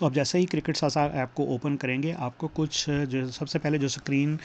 तो आप जैसे ही क्रिकेट सासा ऐप को ओपन करेंगे आपको कुछ जो सबसे पहले जो स्क्रीन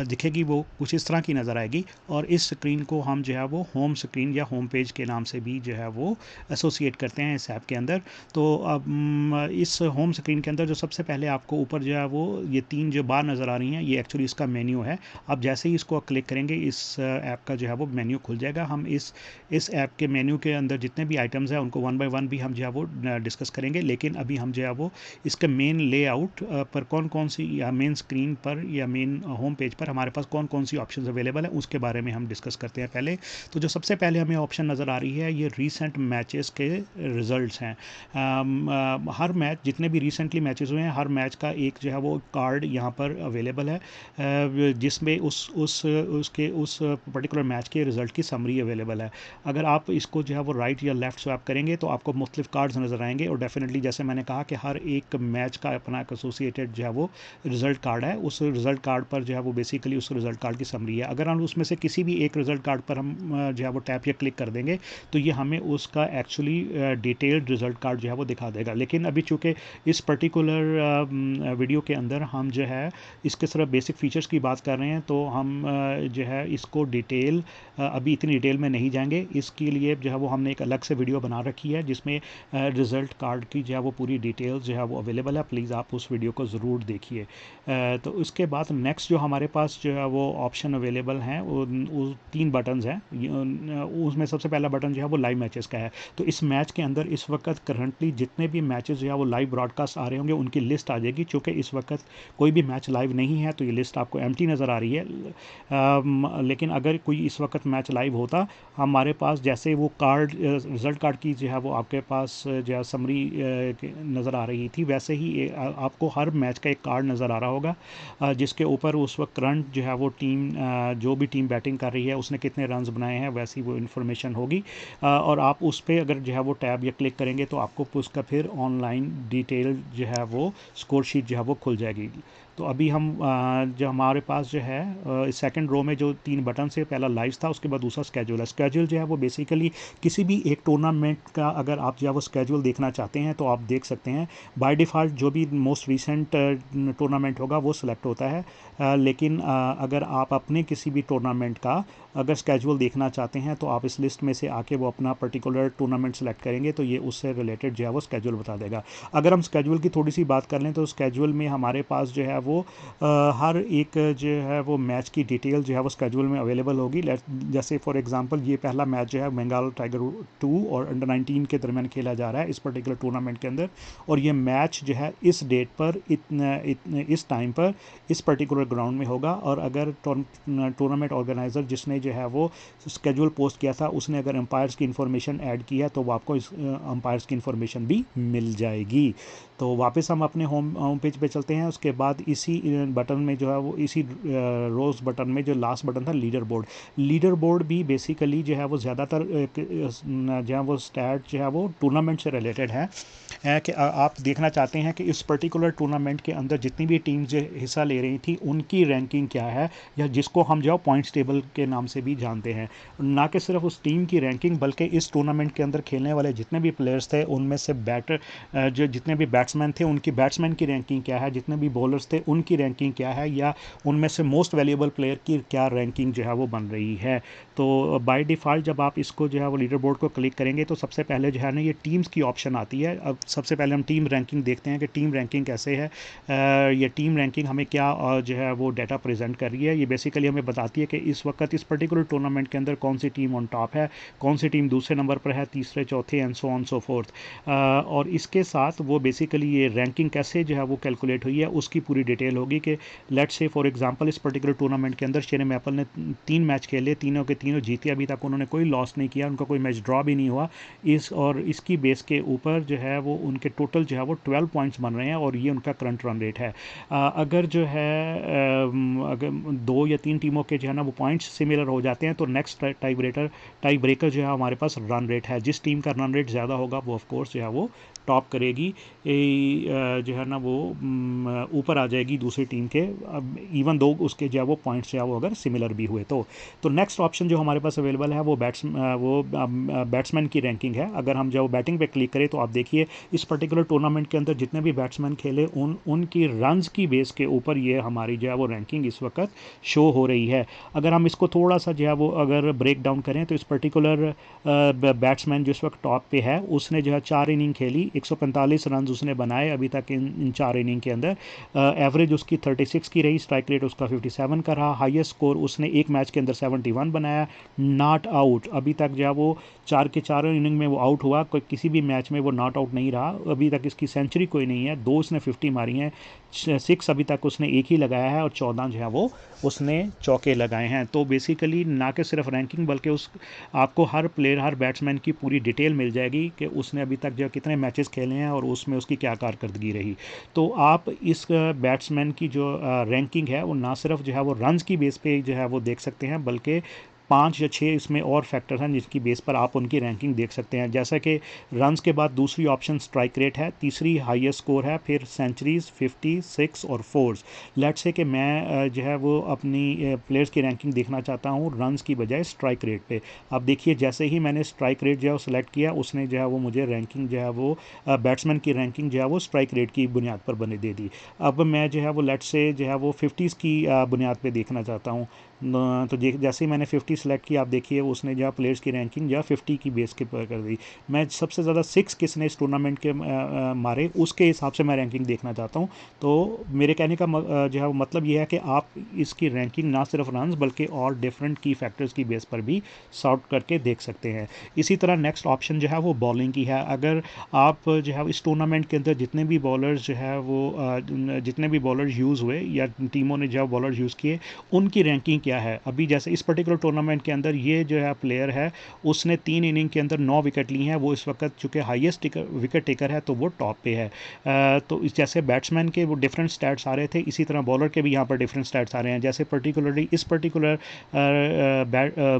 दिखेगी वो कुछ इस तरह की नज़र आएगी, और इस स्क्रीन को हम जो है वो होम स्क्रीन या होम पेज के नाम से भी जो है वो एसोसिएट करते हैं इस ऐप के अंदर। तो अब इस होम स्क्रीन के अंदर जो सबसे पहले आपको ऊपर जो है वो ये 3 जो बार नज़र आ रही हैं ये एक्चुअली इसका मेन्यू है। आप जैसे ही इसको क्लिक करेंगे इस ऐप का जो है वो मेन्यू खुल जाएगा। हम इस ऐप के मेन्यू के अंदर जितने भी आइटम्स हैं उनको वन बाय वन भी हम जो है वो डिस्कस करेंगे, लेकिन अभी हम जो है वो इसके मेन लेआउट पर कौन कौन सी, या मेन स्क्रीन पर या मेन होम पेज पर हमारे पास कौन कौन सी ऑप्शंस अवेलेबल है उसके बारे में हम डिस्कस करते हैं पहले। तो जो सबसे पहले हमें ऑप्शन नज़र आ रही है ये रीसेंट मैचेस के रिजल्ट्स हैं। हर मैच जितने भी रिसेंटली मैचेस हुए हैं हर मैच का एक जो है वो कार्ड यहाँ पर अवेलेबल है, जिसमें उस पर्टिकुलर मैच के रिज़ल्ट की समरी अवेलेबल है। अगर आप इसको जो है वो राइट या लेफ़्ट स्वैप करेंगे तो आपको मुख्तलिफ कार्ड्स नज़र आएंगे, और डेफिनेटली जैसे मैंने कहा कि हर एक मैच का अपना एक एसोसिएटेड जो है वो रिज़ल्ट कार्ड है। उस रिज़ल्ट कार्ड पर जो है वो बेसिकली उस रिज़ल्ट कार्ड की समरी है। अगर हम उसमें से किसी भी एक रिज़ल्ट कार्ड पर हम जो है वो टैप या क्लिक कर देंगे तो ये हमें उसका एक्चुअली डिटेल्ड रिज़ल्ट कार्ड जो है वो दिखा देगा। लेकिन अभी चूँकि इस पर्टिकुलर वीडियो के अंदर हम जो है इसके सिर्फ बेसिक फ़ीचर्स की बात कर रहे हैं, तो हम जो है इसको डिटेल अभी इतनी डिटेल में नहीं जाएंगे। इसके लिए जो है वो हमने एक अलग से वीडियो बना रखी है जिसमें रिज़ल्ट कार्ड की जो है वो पूरी डिटेल्स जो है वो अवेलेबल है। प्लीज़ आप उस वीडियो को ज़रूर देखिए। तो उसके बाद नेक्स्ट जो हमारे पास जो है वो ऑप्शन अवेलेबल हैं वो 3 बटन्स हैं। उसमें सबसे पहला बटन जो है वो लाइव मैचेस का है। तो इस मैच के अंदर इस वक्त करंटली जितने भी मैचेस जो है वो लाइव ब्रॉडकास्ट आ रहे होंगे उनकी लिस्ट आ जाएगी। चूँकि इस वक्त कोई भी मैच लाइव नहीं है तो ये लिस्ट आपको एम्प्टी नज़र आ रही है। लेकिन अगर कोई इस वक्त मैच लाइव होता, हमारे पास जैसे वो कार्ड रिज़ल्ट कार्ड की जो है वो आपके पास जो है समरी नज़र आ रही थी, वैसे ही आपको हर मैच का एक कार्ड नज़र आ रहा होगा जिसके ऊपर उस वक्त करंट जो है वो टीम जो भी टीम बैटिंग कर रही है उसने कितने रन्स बनाए हैं वैसी वो इन्फॉर्मेशन होगी। और आप उस पर अगर जो है वो टैब या क्लिक करेंगे तो आपको उसका फिर ऑनलाइन डिटेल जो है वो स्कोर शीट जो है वो खुल जाएगी। तो अभी हम जो हमारे पास जो है सेकंड रो में जो 3 बटन से पहला लाइव था, उसके बाद दूसरा स्केड्यूल है। स्केड्यूल जो है वो बेसिकली किसी भी एक टूर्नामेंट का अगर आप जो है वो स्केड्यूल देखना चाहते हैं तो आप देख सकते हैं। बाय डिफ़ॉल्ट जो भी मोस्ट रिसेंट टूर्नामेंट होगा वो सिलेक्ट होता है, लेकिन अगर आप अपने किसी भी टूर्नामेंट का अगर स्केड्यूल देखना चाहते हैं तो आप इस लिस्ट में से आके वो अपना पर्टिकुलर टूर्नामेंट सेलेक्ट करेंगे तो ये उससे रिलेटेड जो है वो स्केड्यूल बता देगा। अगर हम स्केड्यूल की थोड़ी सी बात कर लें तो स्केड्यूल में हमारे पास जो है वो हर एक जो है वो मैच की डिटेल जो है वो स्केड्यूल में अवेलेबल होगी। जैसे फॉर एग्जांपल ये पहला मैच जो है बंगाल टाइगर 2 और अंडर 19 के दरमियान खेला जा रहा है इस पर्टिकुलर टूर्नामेंट के अंदर, और ये मैच जो है इस डेट पर इस टाइम पर इस पर्टिकुलर ग्राउंड में होगा। और अगर टूर्नामेंट ऑर्गेनाइज़र जिसने जो है वो स्केड्यूल पोस्ट किया था उसने अगर एम्पायर्स की इन्फॉर्मेशन ऐड की है तो वो आपको इस एम्पायर्स की इन्फॉर्मेशन भी मिल जाएगी। तो वापस हम अपने होम पेज पे चलते हैं। उसके बाद इसी बटन में जो है वो इसी रोज़ बटन में जो लास्ट बटन था लीडर बोर्ड भी बेसिकली जो है वो ज़्यादातर जो है वो स्टैट जो है वो टूर्नामेंट से रिलेटेड है कि आप देखना चाहते हैं कि इस पर्टिकुलर टूर्नामेंट के अंदर जितनी भी टीम्स जो हिस्सा ले रही थी उनकी रैंकिंग क्या है, या जिसको हम जो पॉइंट्स टेबल के नाम से भी जानते हैं। ना कि सिर्फ उस टीम की रैंकिंग बल्कि इस टूर्नामेंट के अंदर खेलने वाले जितने भी प्लेयर्स थे उनमें से जो जितने भी बैट्समैन थे उनकी बैट्समैन की रैंकिंग क्या है, जितने भी बॉलर्स थे उनकी रैंकिंग क्या है, या उनमें से मोस्ट वैल्यूएबल प्लेयर की क्या रैंकिंग जो है वो बन रही है। तो बाय डिफ़ॉल्ट जब आप इसको जो है वो लीडर बोर्ड को क्लिक करेंगे तो सबसे पहले जो है ना ये टीम्स की ऑप्शन आती है। अब सबसे पहले हम टीम रैंकिंग देखते हैं कि टीम रैंकिंग कैसे है। ये टीम रैंकिंग हमें क्या जो है वो डाटा प्रेजेंट कर रही है। ये बेसिकली हमें बताती है कि इस वक्त इस पर्टिकुलर टूर्नामेंट के अंदर कौन सी टीम ऑन टॉप है, कौन सी टीम दूसरे नंबर पर है, तीसरे चौथे and so on so fourth. और इसके साथ वो बेसिकली ये रैंकिंग कैसे जो है वो कैलकुलेट हुई है उसकी पूरी डिटेल होगी कि लेट्स से फॉर एग्जांपल इस पर्टिकुलर टूर्नामेंट के अंदर शेन मैपल ने 3 मैच खेले, तीनों के तीनों जीते, अभी तक उन्होंने कोई लॉस नहीं किया, उनका कोई मैच ड्रॉ भी नहीं हुआ। इसकी बेस के ऊपर जो है वो उनके टोटल जो है वो 12 पॉइंट्स बन रहे हैं और ये उनका करंट रन रेट है। अगर जो है अगर 2 या 3 टीमों के जो है ना वो पॉइंट्स सिमिलर हो जाते हैं तो नेक्स्ट टाई ब्रेकर जो है हमारे पास रन रेट है। जिस टीम का रन रेट ज़्यादा होगा वो ऑफ कोर्स जो है वो टॉप करेगी। जो है ना वो ऊपर आ जाएगी दूसरी टीम के, इवन दो उसके जो है वो पॉइंट्स जो है वो अगर सिमिलर भी हुए तो नेक्स्ट ऑप्शन जो हमारे पास अवेलेबल है वो बैट्समैन की रैंकिंग है। अगर हम जब बैटिंग पे क्लिक करें तो आप देखिए इस पर्टिकुलर टूर्नामेंट के अंदर जितने भी बैट्समैन खेले उनकी रन्स की बेस के ऊपर ये हमारी जो है वो रैंकिंग इस वक्त शो हो रही है। अगर हम इसको थोड़ा सा जो है वो अगर ब्रेक डाउन करें तो इस पर्टिकुलर बैट्समैन जो इस वक्त टॉप पे है उसने जो है 4 इनिंग खेली, 145 रन उसने बनाए अभी तक इन 4 इनिंग के अंदर। एवरेज उसकी 36 की रही, स्ट्राइक रेट उसका 57 का रहा, हाईएस्ट स्कोर उसने एक मैच के अंदर 71 बनाया। नॉट आउट अभी तक जो है वो 4 के 4 इनिंग में वो आउट हुआ, कोई किसी भी मैच में वो नॉट आउट नहीं रहा। अभी तक इसकी सेंचुरी कोई नहीं है, 2 उसने 50 मारी हैं, 6 अभी तक उसने एक ही लगाया है और 14 जो है वो उसने चौके लगाए हैं। तो बेसिकली ना कि सिर्फ रैंकिंग बल्कि उस आपको हर प्लेयर हर बैट्समैन की पूरी डिटेल मिल जाएगी कि उसने अभी तक जो कितने मैचेस खेले हैं और उसमें उसकी क्या कारकर्दगी रही। तो आप इस बैट्समैन की जो रैंकिंग है वो ना सिर्फ जो है वो रन्स की बेस पे जो है वो देख सकते हैं बल्कि 5 या 6 इसमें और फैक्टर हैं जिसकी बेस पर आप उनकी रैंकिंग देख सकते हैं। जैसा कि रन्स के बाद दूसरी ऑप्शन स्ट्राइक रेट है, तीसरी हाईएस्ट स्कोर है, फिर सेंचुरीज 56 और फोर्स। लेट्स से कि मैं जो है वो अपनी प्लेयर्स की रैंकिंग देखना चाहता हूँ रन्स की बजाय स्ट्राइक रेट पे। अब देखिए जैसे ही मैंने स्ट्राइक रेट जो है वो सिलेक्ट किया उसने जो है वो मुझे रैंकिंग जो है वो बैट्समैन की रैंकिंग जो है वो स्ट्राइक रेट की बुनियाद पर बने दे दी। अब मैं जो है वो लेट्स से जो है वो 50s की बुनियाद पे देखना चाहता हूँ। तो जैसे ही मैंने 50 सेलेक्ट किया आप देखिए उसने जो प्लेयर्स की रैंकिंग जो 50 की बेस के पर कर दी। मैं सबसे ज़्यादा 6 किसने इस टूर्नामेंट के मारे उसके हिसाब से मैं रैंकिंग देखना चाहता हूँ। तो मेरे कहने का जो है वो मतलब ये है कि आप इसकी रैंकिंग ना सिर्फ रन्स बल्कि और डिफरेंट की फैक्टर्स की बेस पर भी सॉर्ट करके देख सकते हैं। इसी तरह नेक्स्ट ऑप्शन जो है वो बॉलिंग की है। अगर आप जो है इस टूर्नामेंट के अंदर जितने भी बॉलर्स जो है वो जितने भी बॉलर्स यूज़ हुए या टीमों ने जो बॉलर यूज़ किए उनकी रैंकिंग क्या है। अभी जैसे इस पर्टिकुलर टूर्नामेंट के अंदर ये जो है प्लेयर है उसने 3 इनिंग के अंदर 9 विकेट ली हैं, वो इस वक्त चूँकि हाईएस्ट विकेट टेकर है तो वो टॉप पे है। तो इस जैसे बैट्समैन के वो डिफरेंट स्टैट्स आ रहे थे इसी तरह बॉलर के भी यहाँ पर डिफरेंट स्टैट्स आ रहे हैं। जैसे पर्टिकुलरली इस पर्टिकुलर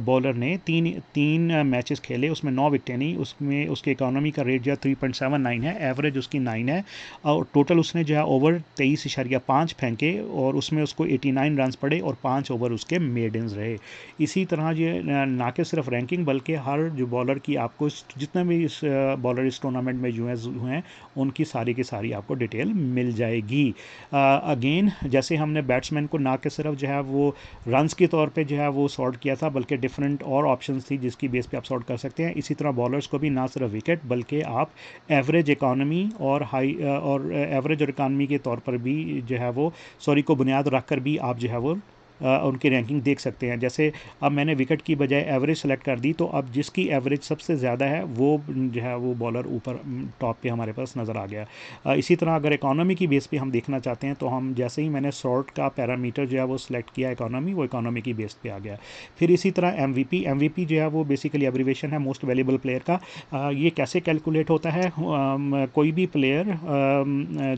बॉलर ने तीन मैचेस खेले उसमें 9 विकेटें ली, उसमें उसकी इकोनॉमी का रेट जो है 3.79 है, एवरेज उसकी 9 है और टोटल उसने जो है ओवर 23.5 फेंके और उसमें उसको 89 रन पड़े और 5 ओवर उसके मेडन्स रहे। इसी तरह ये ना कि सिर्फ रैंकिंग बल्कि हर जो बॉलर की आपको जितने भी इस बॉलर इस टूर्नामेंट में जो हैं उनकी सारी की सारी आपको डिटेल मिल जाएगी। अगेन जैसे हमने बैट्समैन को ना कि सिर्फ जो है वो रन्स के तौर पे जो है वो सॉर्ट किया था बल्कि डिफरेंट और ऑप्शंस थी जिसकी बेस पे आप सॉर्ट कर सकते हैं। इसी तरह बॉलर्स को भी ना सिर्फ विकेट बल्कि आप एवरेज इकॉनमी और हाई और एवरेज और इकॉनमी के तौर पर भी जो है वो को बुनियाद रख कर भी आप जो है वो उनकी रैंकिंग देख सकते हैं। जैसे अब मैंने विकेट की बजाय एवरेज सेलेक्ट कर दी तो अब जिसकी एवरेज सबसे ज़्यादा है वो जो है वो बॉलर ऊपर टॉप पे हमारे पास नज़र आ गया। इसी तरह अगर इकॉनमी की बेस पे हम देखना चाहते हैं तो हम जैसे ही मैंने सॉर्ट का पैरामीटर जो है वो सिलेक्ट किया इकॉनमी, वो इकॉनमी की बेस पे आ गया। फिर इसी तरह MVP जो है वो बेसिकली एब्रीवेशन है मोस्ट वैल्यूएबल प्लेयर का। ये कैसे कैलकुलेट होता है, कोई भी प्लेयर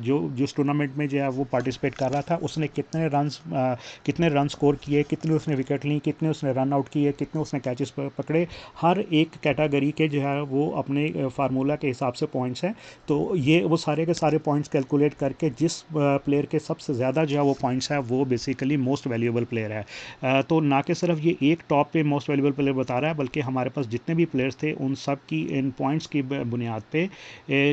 जो जिस टूर्नामेंट में जो है वो पार्टिसिपेट कर रहा था उसने कितने रन स्कोर किए, कितने उसने विकेट ली, कितने उसने रन आउट किए, कितने उसने कैचेस पकड़े, हर एक कैटेगरी के जो है वो अपने फार्मूला के हिसाब से पॉइंट्स हैं। तो ये वो सारे के सारे पॉइंट्स कैलकुलेट करके जिस प्लेयर के सबसे ज़्यादा जो है वो पॉइंट्स है वो बेसिकली मोस्ट वैल्यूएबल प्लेयर है। तो ना कि सिर्फ ये एक टॉप पे मोस्ट वैल्यूएबल प्लेयर बता रहा है बल्कि हमारे पास जितने भी प्लेयर्स थे उन सब की इन पॉइंट्स की बुनियाद पे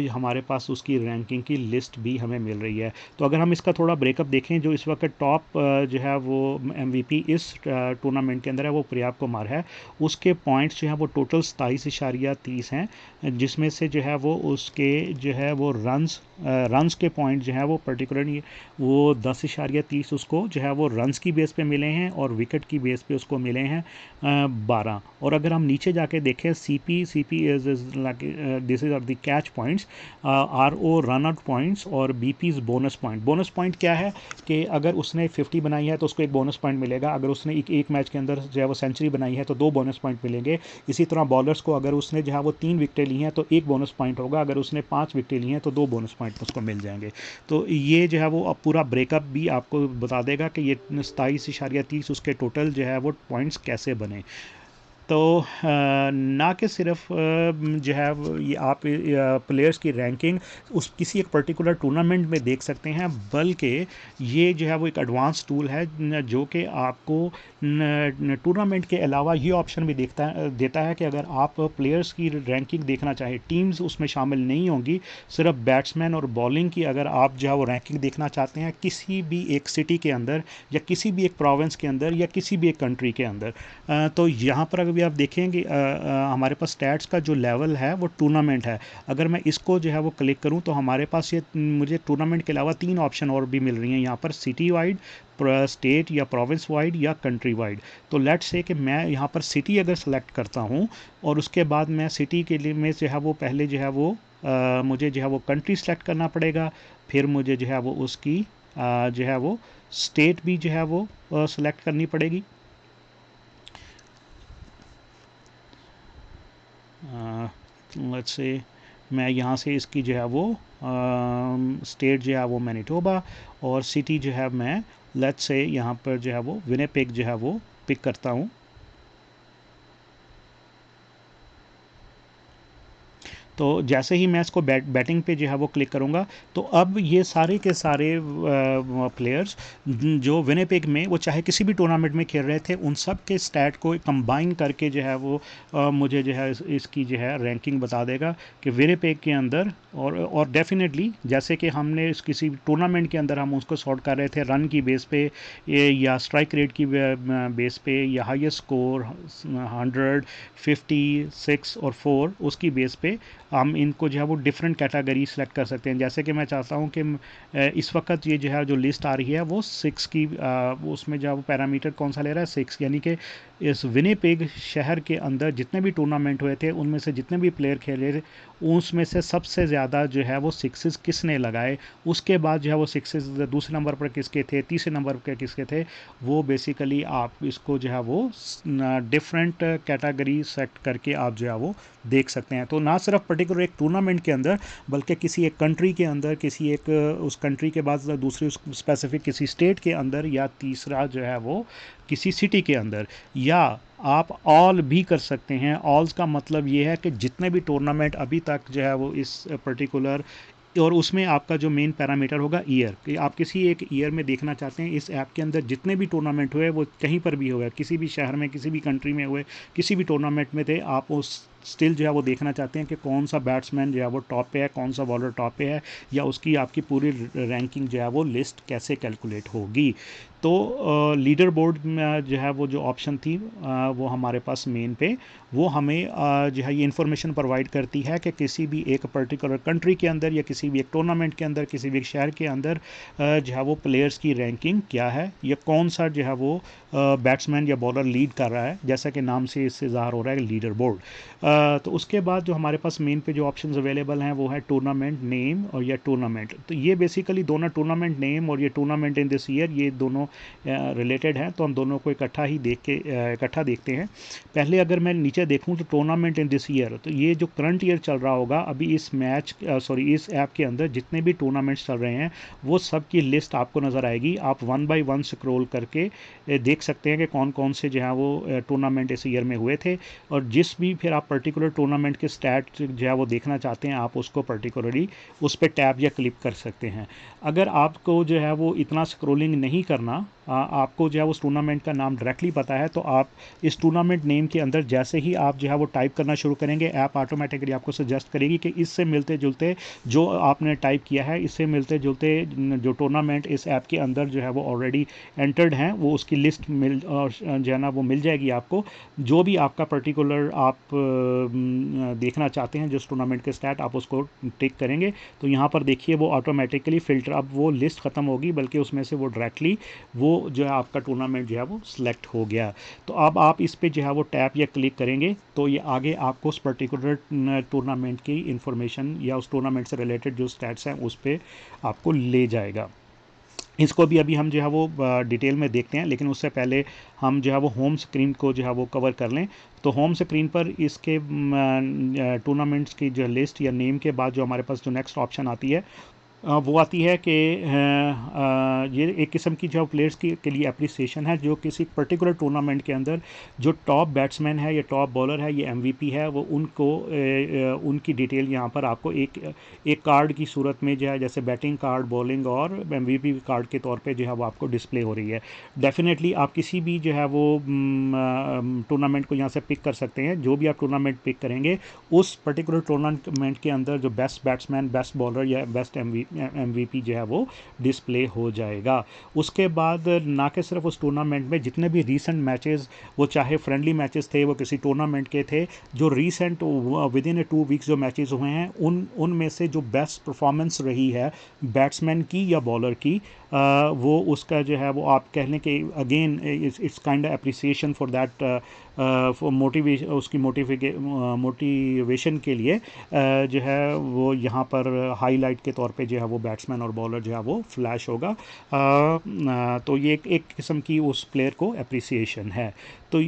हमारे पास उसकी रैंकिंग की लिस्ट भी हमें मिल रही है। तो अगर हम इसका थोड़ा ब्रेकअप देखें जो इस वक्त टॉप जो है वो MVP इस टूर्नामेंट के अंदर है वो प्रयाग कुमार है। उसके पॉइंट्स जो है वो टोटल 27.30 हैं जिसमें से जो है वो उसके जो है वो रन्स के पॉइंट जो है वो पर्टिकुलरली वो 10.30 उसको जो है वो रन्स की बेस पे मिले हैं और विकेट की बेस पे उसको मिले हैं 12। और अगर हम नीचे जाके देखें CP is this is are the catch points, RO run out points और BP's बोनस पॉइंट क्या है कि अगर उसने 50 बनाई है तो उसको एक बोनस पॉइंट मिलेगा, अगर उसने एक मैच के अंदर जो है वो सेंचुरी बनाई है तो 2 बोनस पॉइंट मिलेंगे। इसी तरह बॉलर्स को अगर उसने जो है वो 3 विकेटें ली हैं तो 1 बोनस पॉइंट होगा, अगर उसने 5 विकेटें ली हैं तो 2 बोनस पॉइंट उसको मिल जाएंगे। तो ये जो है वो अब पूरा ब्रेकअप भी आपको बता देगा कि ये 27.30 उसके टोटल जो है वो पॉइंट्स कैसे बने। तो ना कि सिर्फ जो है ये आप प्लेयर्स की रैंकिंग उस किसी एक पर्टिकुलर टूर्नामेंट में देख सकते हैं, बल्कि ये जो है वो एक एडवांस टूल है जो कि आपको टूर्नामेंट के अलावा ये ऑप्शन भी देता है कि अगर आप प्लेयर्स की रैंकिंग देखना चाहें, टीम्स उसमें शामिल नहीं होंगी, सिर्फ बैट्समैन और बॉलिंग की अगर आप जो है वो रैंकिंग देखना चाहते हैं किसी भी एक सिटी के अंदर या किसी भी एक प्रोविंस के अंदर या किसी भी एक कंट्री के अंदर, तो यहाँ पर अगर भी आप देखेंगे हमारे पास स्टैट्स का जो लेवल है वो टूर्नामेंट है। अगर मैं इसको जो है वो क्लिक करूँ तो हमारे पास ये मुझे टूर्नामेंट के अलावा 3 ऑप्शन और भी मिल रही हैं यहाँ पर, सिटी वाइड, स्टेट या प्रोविंस वाइड या कंट्री वाइड। तो लेट्स से कि मैं यहाँ पर सिटी अगर सेलेक्ट करता हूँ और उसके बाद मैं सिटी के लिए में जो है वो पहले जो है वो मुझे जो है वो कंट्री सेलेक्ट करना पड़ेगा, फिर मुझे जो है वो उसकी जो है वो स्टेट भी जो है वो सेलेक्ट करनी पड़ेगी। लेट्स से मैं यहाँ से इसकी जो है वो स्टेट जो है वो मैनिटोबा और सिटी जो है मैं लेट्स से यहाँ पर जो है वो विनिपेग जो है वो पिक करता हूँ। तो जैसे ही मैं इसको बैटिंग पे जो है वो क्लिक करूँगा तो अब ये सारे के सारे प्लेयर्स जो विनिपेग में वो चाहे किसी भी टूर्नामेंट में खेल रहे थे उन सब के स्टैट को कंबाइन करके जो है वो मुझे जो है इसकी जो है रैंकिंग बता देगा कि विनिपेग के अंदर, और डेफिनेटली जैसे कि हमने इस किसी टूर्नामेंट के अंदर हम उसको सॉर्ट कर रहे थे रन की बेस पे या स्ट्राइक रेट की बेस पे या हाईएस्ट स्कोर 100, 50, 6 और 4 उसकी बेस पे हम इनको जो है वो डिफरेंट कैटेगरी सेलेक्ट कर सकते हैं। जैसे कि मैं चाहता हूँ कि इस वक्त ये जो है जो लिस्ट आ रही है वो 6 की उसमें जो है वो पैरामीटर कौन सा ले रहा है 6, यानी कि इस विनिपेग शहर के अंदर जितने भी टूर्नामेंट हुए थे उनमें से जितने भी प्लेयर खेले थे उसमें से सबसे ज़्यादा जो है वो सिक्सेस किसने लगाए, उसके बाद जो है वो सिक्सेस दूसरे नंबर पर किसके थे, तीसरे नंबर पर किसके थे, वो बेसिकली आप इसको जो है वो डिफरेंट कैटेगरी सेट करके आप जो है वो देख सकते हैं। तो ना सिर्फ पर्टिकुलर एक टूर्नामेंट के अंदर बल्कि किसी एक कंट्री के अंदर, किसी एक उस कंट्री के बाद दूसरी उस स्पेसिफिक किसी स्टेट के अंदर या तीसरा जो है वो किसी सिटी के अंदर, या आप ऑल भी कर सकते हैं। ऑल्स का मतलब ये है कि जितने भी टूर्नामेंट अभी तक जो है वो इस पर्टिकुलर, और उसमें आपका जो मेन पैरामीटर होगा ईयर, कि आप किसी एक ईयर में देखना चाहते हैं इस ऐप के अंदर जितने भी टूर्नामेंट हुए वो कहीं पर भी हुए, किसी भी शहर में किसी भी कंट्री में हुए, किसी भी टूर्नामेंट में थे, आप उस स्टिल जो है वो देखना चाहते हैं कि कौन सा बैट्समैन जो है वो टॉप पे है, कौन सा बॉलर टॉप पे है, या उसकी आपकी पूरी रैंकिंग जो है वो लिस्ट कैसे कैलकुलेट होगी। तो लीडर बोर्ड में जो है वो जो ऑप्शन थी वो हमारे पास मेन पे वो हमें जो है ये इन्फॉर्मेशन प्रोवाइड करती है कि किसी भी एक पर्टिकुलर कंट्री के अंदर या किसी भी एक टूर्नामेंट के अंदर किसी भी एक शहर के अंदर जो है वो प्लेयर्स की रैंकिंग क्या है, या कौन सा जो है वो बैट्समैन या बॉलर लीड कर रहा है, जैसा कि नाम से इससे ज़ाहिर हो रहा है लीडर बोर्ड। तो उसके बाद जो हमारे पास मेन पे जो ऑप्शंस अवेलेबल हैं वो है टूर्नामेंट नेम और या टूर्नामेंट। तो ये बेसिकली दोनों टूर्नामेंट नेम और ये टूर्नामेंट इन दिस ईयर ये दोनों रिलेटेड हैं, तो हम दोनों को इकट्ठा ही इकट्ठा देखते हैं। पहले अगर मैं नीचे देखूं तो टूर्नामेंट इन दिस ईयर, तो ये जो करंट ईयर चल रहा होगा अभी इस इस ऐप के अंदर जितने भी टूर्नामेंट्स चल रहे हैं वो सब की लिस्ट आपको नज़र आएगी। आप वन बाय वन स्क्रॉल करके देख सकते हैं कि कौन कौन से जो है वो टूर्नामेंट इस ईयर में हुए थे, और जिस भी फिर आप पर्टिकुलर टूर्नामेंट के स्टैट जो है वो देखना चाहते हैं आप उसको पर्टिकुलरली उस पर टैब या क्लिक कर सकते हैं। अगर आपको जो है वो इतना स्क्रॉलिंग नहीं करना, आपको जो है उस टूर्नामेंट का नाम डायरेक्टली पता है, तो आप इस टूर्नामेंट नेम के अंदर जैसे ही आप जो है वो टाइप करना शुरू करेंगे ऐप ऑटोमेटिकली आपको सजेस्ट करेगी कि इससे मिलते जुलते जो आपने टाइप किया है इससे मिलते जुलते जो टूर्नामेंट इस ऐप के अंदर जो है वो ऑलरेडी एंटर्ड हैं वो उसकी लिस्ट मिल और जो है ना वो मिल जाएगी आपको। जो भी आपका पर्टिकुलर आप देखना चाहते हैं जिस टूर्नामेंट के स्टैट आप उसको टिक करेंगे तो यहाँ पर देखिए वो ऑटोमेटिकली फ़िल्टर, अब वो लिस्ट ख़त्म होगी बल्कि उसमें से वो डायरेक्टली वो जो है आपका टूर्नामेंट जो है वो सिलेक्ट हो गया। तो अब आप इस पर जो है वो टैप या क्लिक करेंगे तो ये आगे आपको उस पर्टिकुलर टूर्नामेंट की इंफॉर्मेशन या उस टूर्नामेंट से रिलेटेड जो स्टैट्स हैं उस पर आपको ले जाएगा। इसको भी अभी हम जो है वो डिटेल में देखते हैं, लेकिन उससे पहले हम जो है वो होम स्क्रीन को जो है वो कवर कर लें। तो होम स्क्रीन पर इसके टूर्नामेंट्स की जो लिस्ट या नेम के बाद जो हमारे पास जो नेक्स्ट ऑप्शन आती है वो आती है कि ये एक किस्म की जो प्लेयर्स के लिए अप्रिसिएशन है, जो किसी पर्टिकुलर टूर्नामेंट के अंदर जो टॉप बैट्समैन है या टॉप बॉलर है या एमवीपी है, वो उनको उनकी डिटेल यहाँ पर आपको एक कार्ड की सूरत में जो है, जैसे बैटिंग कार्ड, बॉलिंग और एमवीपी कार्ड के तौर पे जो है वो आपको डिस्प्ले हो रही है। डेफिनेटली आप किसी भी जो है वो टूर्नामेंट को यहाँ से पिक कर सकते हैं। जो भी आप टूर्नामेंट पिक करेंगे, उस पर्टिकुलर टूर्नामेंट के अंदर जो बेस्ट बैट्समैन, बेस्ट बॉलर या बेस्ट एमवीपी जो है वो डिस्प्ले हो जाएगा। उसके बाद ना कि सिर्फ उस टूर्नामेंट में जितने भी रीसेंट मैचेस, वो चाहे फ्रेंडली मैचेस थे, वो किसी टूर्नामेंट के थे, जो रीसेंट विद इन 2 वीक्स जो मैचेस हुए हैं, उनमें से जो बेस्ट परफॉर्मेंस रही है बैट्समैन की या बॉलर की, वो उसका जो है वो आप कह लें कि again it's kind appreciation for that, motivation, उसकी मोटिवेशन के लिए जो है वो यहाँ पर हाईलाइट के तौर पे जो है वो बैट्समैन और बॉलर जो है वो फ्लैश होगा। तो ये एक किस्म की उस प्लेयर को अप्रिसिएशन है। तो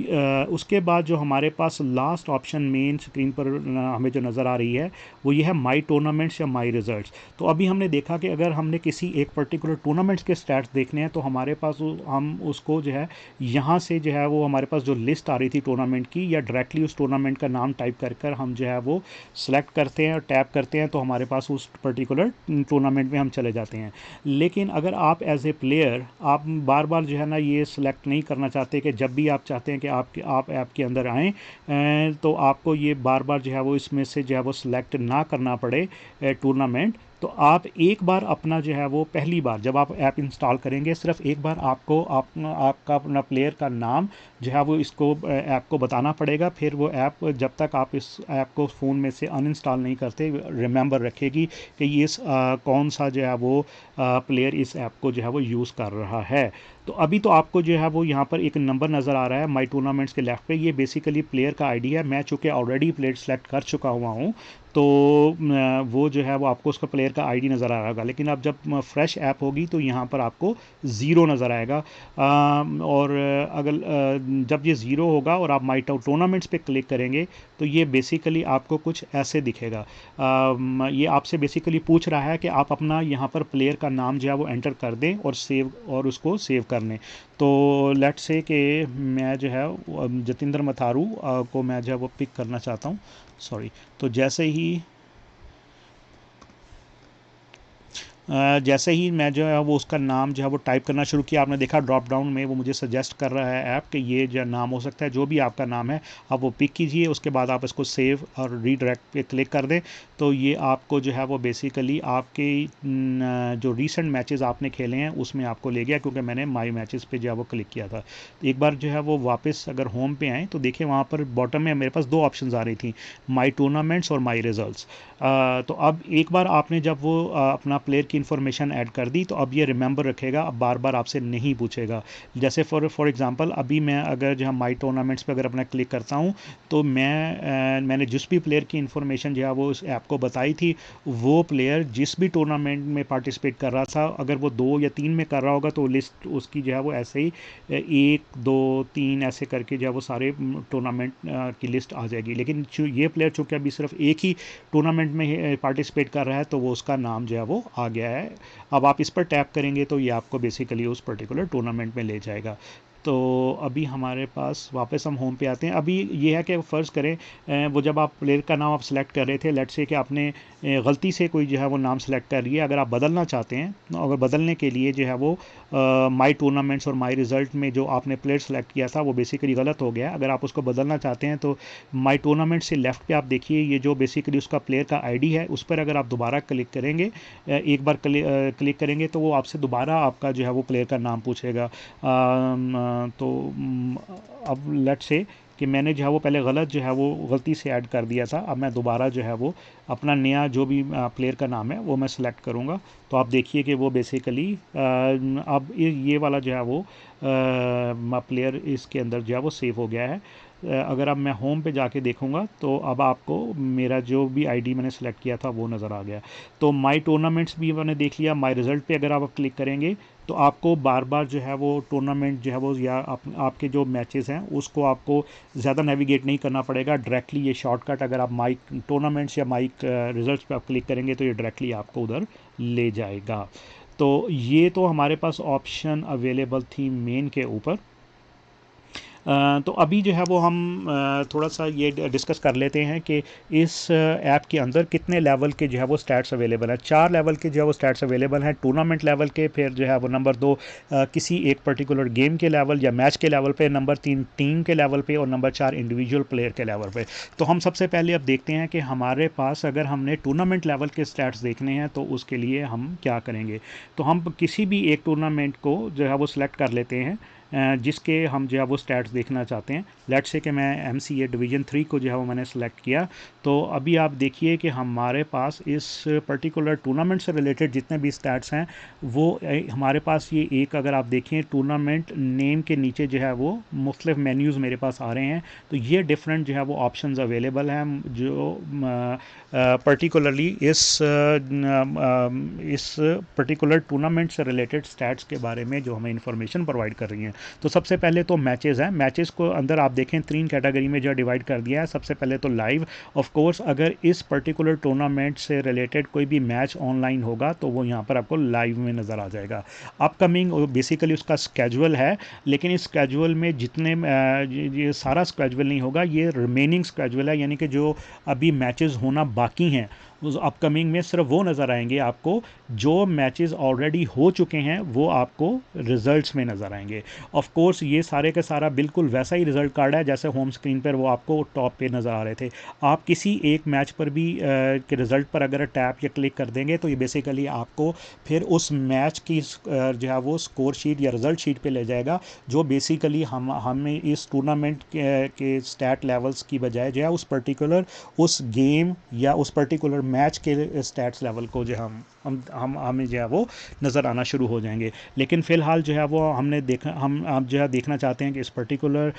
उसके बाद जो हमारे पास लास्ट ऑप्शन मेन स्क्रीन पर हमें जो नज़र आ रही है, वो ये है माई टूर्नामेंट्स या माई रिजल्ट्स। तो अभी हमने देखा कि अगर हमने किसी एक पर्टिकुलर टूर्नामेंट्स के स्टैट्स देखने हैं, तो हमारे पास हम उसको जो है यहाँ से जो है वो हमारे पास जो लिस्ट आ रही थी टूर्नामेंट की, या डायरेक्टली उस टूर्नामेंट का नाम टाइप कर हम जो है वो सेलेक्ट करते हैं और टैप करते हैं, तो हमारे पास उस पर्टिकुलर टूर्नामेंट में हम चले जाते हैं। लेकिन अगर आप एज ए प्लेयर आप बार बार जो है ना ये सिलेक्ट नहीं करना चाहते, कि जब भी आप चाहते हैं कि आप ऐप के अंदर आएँ, तो आपको ये बार बार जो है वो इसमें से जो है वो सिलेक्ट ना करना पड़े टूर्नामेंट, तो आप एक बार अपना जो है वो पहली बार जब आप ऐप इंस्टॉल करेंगे, सिर्फ एक बार आपको आपका अपना प्लेयर का नाम जो है वो इसको ऐप को बताना पड़ेगा। फिर वो ऐप जब तक आप इस ऐप को फ़ोन में से अनइंस्टॉल नहीं करते, रिमेंबर रखेगी कि ये कौन सा जो है वो प्लेयर इस ऐप को जो है वो यूज़ कर रहा है। तो अभी तो आपको जो है वो यहाँ पर एक नंबर नज़र आ रहा है माई टूर्नामेंट्स के लेफ्ट पे, ये बेसिकली प्लेयर का आईडी है। मैं चूँकि ऑलरेडी प्लेयर सेलेक्ट कर चुका हुआ हूँ, तो वो जो है वो आपको उसका प्लेयर का आईडी नज़र आ रहा होगा। लेकिन अब जब फ्रेश ऐप होगी तो यहाँ पर आपको ज़ीरो नज़र आएगा। और अगर जब ये ज़ीरो होगा और आप माई टूर्नामेंट्स पे क्लिक करेंगे, तो ये बेसिकली आपको कुछ ऐसे दिखेगा। ये आपसे बेसिकली पूछ रहा है कि आप अपना यहाँ पर प्लेयर का नाम जो है वो एंटर कर दें और सेव, और उसको सेव कर लें। तो लेट्स से कि मैं जो है जतिंदर मथारू को मैं जो है वो पिक करना चाहता हूँ, सॉरी। तो जैसे ही मैं जो है वो उसका नाम जो है वो टाइप करना शुरू किया, आपने देखा ड्रॉप डाउन में वो मुझे सजेस्ट कर रहा है ऐप कि ये जो नाम हो सकता है, जो भी आपका नाम है आप वो पिक कीजिए। उसके बाद आप इसको सेव और रीडायरेक्ट पे क्लिक कर दें, तो ये आपको जो है वो बेसिकली आपके जो रीसेंट मैचेस आपने खेले हैं उसमें आपको ले गया, क्योंकि मैंने माई मैचेस पे जो है वो क्लिक किया था। एक बार जो है वो वापस अगर होम पे आएँ, तो देखिए वहाँ पर बॉटम में मेरे पास 2 ऑप्शंस आ रही थी, माई टूर्नामेंट्स और माई रिजल्ट्स। तो अब एक बार आपने जब वो अपना प्लेयर की इन्फॉर्मेशन ऐड कर दी, तो अब ये रिमेंबर रखेगा, अब बार बार आपसे नहीं पूछेगा। जैसे फॉर एग्जांपल अभी मैं अगर जो है माई टूर्नामेंट्स पे अगर अपना क्लिक करता हूँ, तो मैंने जिस भी प्लेयर की इन्फॉर्मेशन जो है वो उस ऐप को बताई थी, वो प्लेयर जिस भी टूर्नामेंट में पार्टिसिपेट कर रहा था, अगर वो 2 या 3 में कर रहा होगा, तो लिस्ट उसकी जो है वो ऐसे ही 1 2 3 ऐसे करके जो है वो सारे टूर्नामेंट की लिस्ट आ जाएगी। लेकिन ये प्लेयर चूँकि अभी सिर्फ एक ही टूर्नामेंट में पार्टिसिपेट कर रहा है, तो वो उसका नाम जो है वो आ गया है। अब आप इस पर टैप करेंगे तो ये आपको बेसिकली उस पर्टिकुलर टूर्नामेंट में ले जाएगा। तो अभी हमारे पास वापस हम होम पे आते हैं। अभी ये है कि फ़र्ज़ करें वो जब आप प्लेयर का नाम आप सेलेक्ट कर रहे थे, लेट्स से कि आपने गलती से कोई जो है वो नाम सेलेक्ट कर लिया। अगर आप बदलना चाहते हैं, तो अगर बदलने के लिए जो है वो माई टूर्नामेंट्स और माई रिज़ल्ट में जो आपने प्लेयर सेलेक्ट किया था वो बेसिकली गलत हो गया। अगर आप उसको बदलना चाहते हैं, तो माई टूर्नामेंट से लेफ़्ट पे आप देखिए, ये जो बेसिकली उसका प्लेयर का आईडी है, उस पर अगर आप दोबारा क्लिक करेंगे, एक बार क्लिक करेंगे, तो वो आपसे दोबारा आपका जो है वो प्लेयर का नाम पूछेगा। तो अब लेट्स से कि मैंने जो है वो पहले गलत जो है वो गलती से ऐड कर दिया था। अब मैं दोबारा जो है वो अपना नया जो भी प्लेयर का नाम है वो मैं सेलेक्ट करूँगा। तो आप देखिए कि वो बेसिकली अब ये वाला जो है वो प्लेयर इसके अंदर जो है वो सेव हो गया है। अगर अब मैं होम पे जाके देखूंगा तो अब आपको मेरा जो भी आईडी मैंने सेलेक्ट किया था वो नज़र आ गया। तो माई टूर्नामेंट्स भी मैंने देख लिया। माई रिज़ल्ट पे अगर आप क्लिक करेंगे तो आपको बार बार जो है वो टूर्नामेंट जो है वो या आपके जो मैचेस हैं उसको आपको ज़्यादा नेविगेट नहीं करना पड़ेगा। डायरेक्टली ये शॉर्टकट अगर आप माई टूर्नामेंट्स या माई रिजल्ट्स पे आप क्लिक करेंगे तो ये डायरेक्टली आपको उधर ले जाएगा। तो ये तो हमारे पास ऑप्शन अवेलेबल थी मेन के ऊपर। तो अभी जो है वो हम थोड़ा सा ये डिस्कस कर लेते हैं कि इस ऐप के अंदर कितने लेवल के जो है वो स्टैट्स अवेलेबल हैं। 4 लेवल के जो है वो स्टैट्स अवेलेबल हैं, टूर्नामेंट लेवल के, फिर जो है वो नंबर 2 किसी एक पर्टिकुलर गेम के लेवल या मैच के लेवल पे, नंबर 3 टीम के लेवल पे और नंबर 4 इंडिविजुअल प्लेयर के लेवल पे। तो हम सबसे पहले अब देखते हैं कि हमारे पास अगर हमने टूर्नामेंट लेवल के स्टैट्स देखने हैं तो उसके लिए हम क्या करेंगे। तो हम किसी भी एक टूर्नामेंट को जो है वो सिलेक्ट कर लेते हैं जिसके हम जो है वो स्टैट्स देखना चाहते हैं। लेट्स से कि मैं MCA डिवीज़न 3 को जो है वो मैंने सेलेक्ट किया। तो अभी आप देखिए कि हमारे पास इस पर्टिकुलर टूर्नामेंट से रिलेटेड जितने भी स्टैट्स हैं वो हमारे पास ये एक, अगर आप देखें टूर्नामेंट नेम के नीचे जो है वो मुख्तलिफ मेन्यूज़ मेरे पास आ रहे हैं। तो ये डिफरेंट जो है वो ऑप्शंस अवेलेबल हैं जो पर्टिकुलरली इस पर्टिकुलर टूर्नामेंट से रिलेटेड स्टैट्स के बारे में जो हमें इंफॉर्मेशन प्रोवाइड कर रही हैं। तो सबसे पहले तो मैचेस हैं। मैचेस को अंदर आप देखें 3 कैटेगरी में जो डिवाइड कर दिया है। सबसे पहले तो लाइव, ऑफ कोर्स अगर इस पर्टिकुलर टूर्नामेंट से रिलेटेड कोई भी मैच ऑनलाइन होगा तो वो यहाँ पर आपको लाइव में नज़र आ जाएगा। अपकमिंग बेसिकली उसका स्केजुअल है, लेकिन इस स्केजुअल में जितने ये सारा स्केजुअल नहीं होगा, ये रिमेनिंग स्केजुअल है, यानी कि जो अभी मैचेस होना बाकी हैं उस अपकमिंग में सिर्फ वो नज़र आएंगे आपको। जो मैचेस ऑलरेडी हो चुके हैं वो आपको रिजल्ट्स में नज़र आएंगे। ऑफ कोर्स ये सारे का सारा बिल्कुल वैसा ही रिजल्ट कार्ड है जैसे होम स्क्रीन पर वो आपको टॉप पे नज़र आ रहे थे। आप किसी एक मैच पर भी के रिज़ल्ट पर अगर टैप या क्लिक कर देंगे तो ये बेसिकली आपको फिर उस मैच की जो है वो स्कोर शीट या रिज़ल्ट शीट पे ले जाएगा, जो बेसिकली हमें इस टूर्नामेंट के स्टैट लेवल्स की बजाय जो है उस पर्टिकुलर उस गेम या उस पर्टिकुलर मैच के स्टैट्स लेवल को जो हम हमें जो है वो नज़र आना शुरू हो जाएंगे। लेकिन फ़िलहाल जो है वो हमने देखा, हम आप जो है देखना चाहते हैं कि इस पर्टिकुलर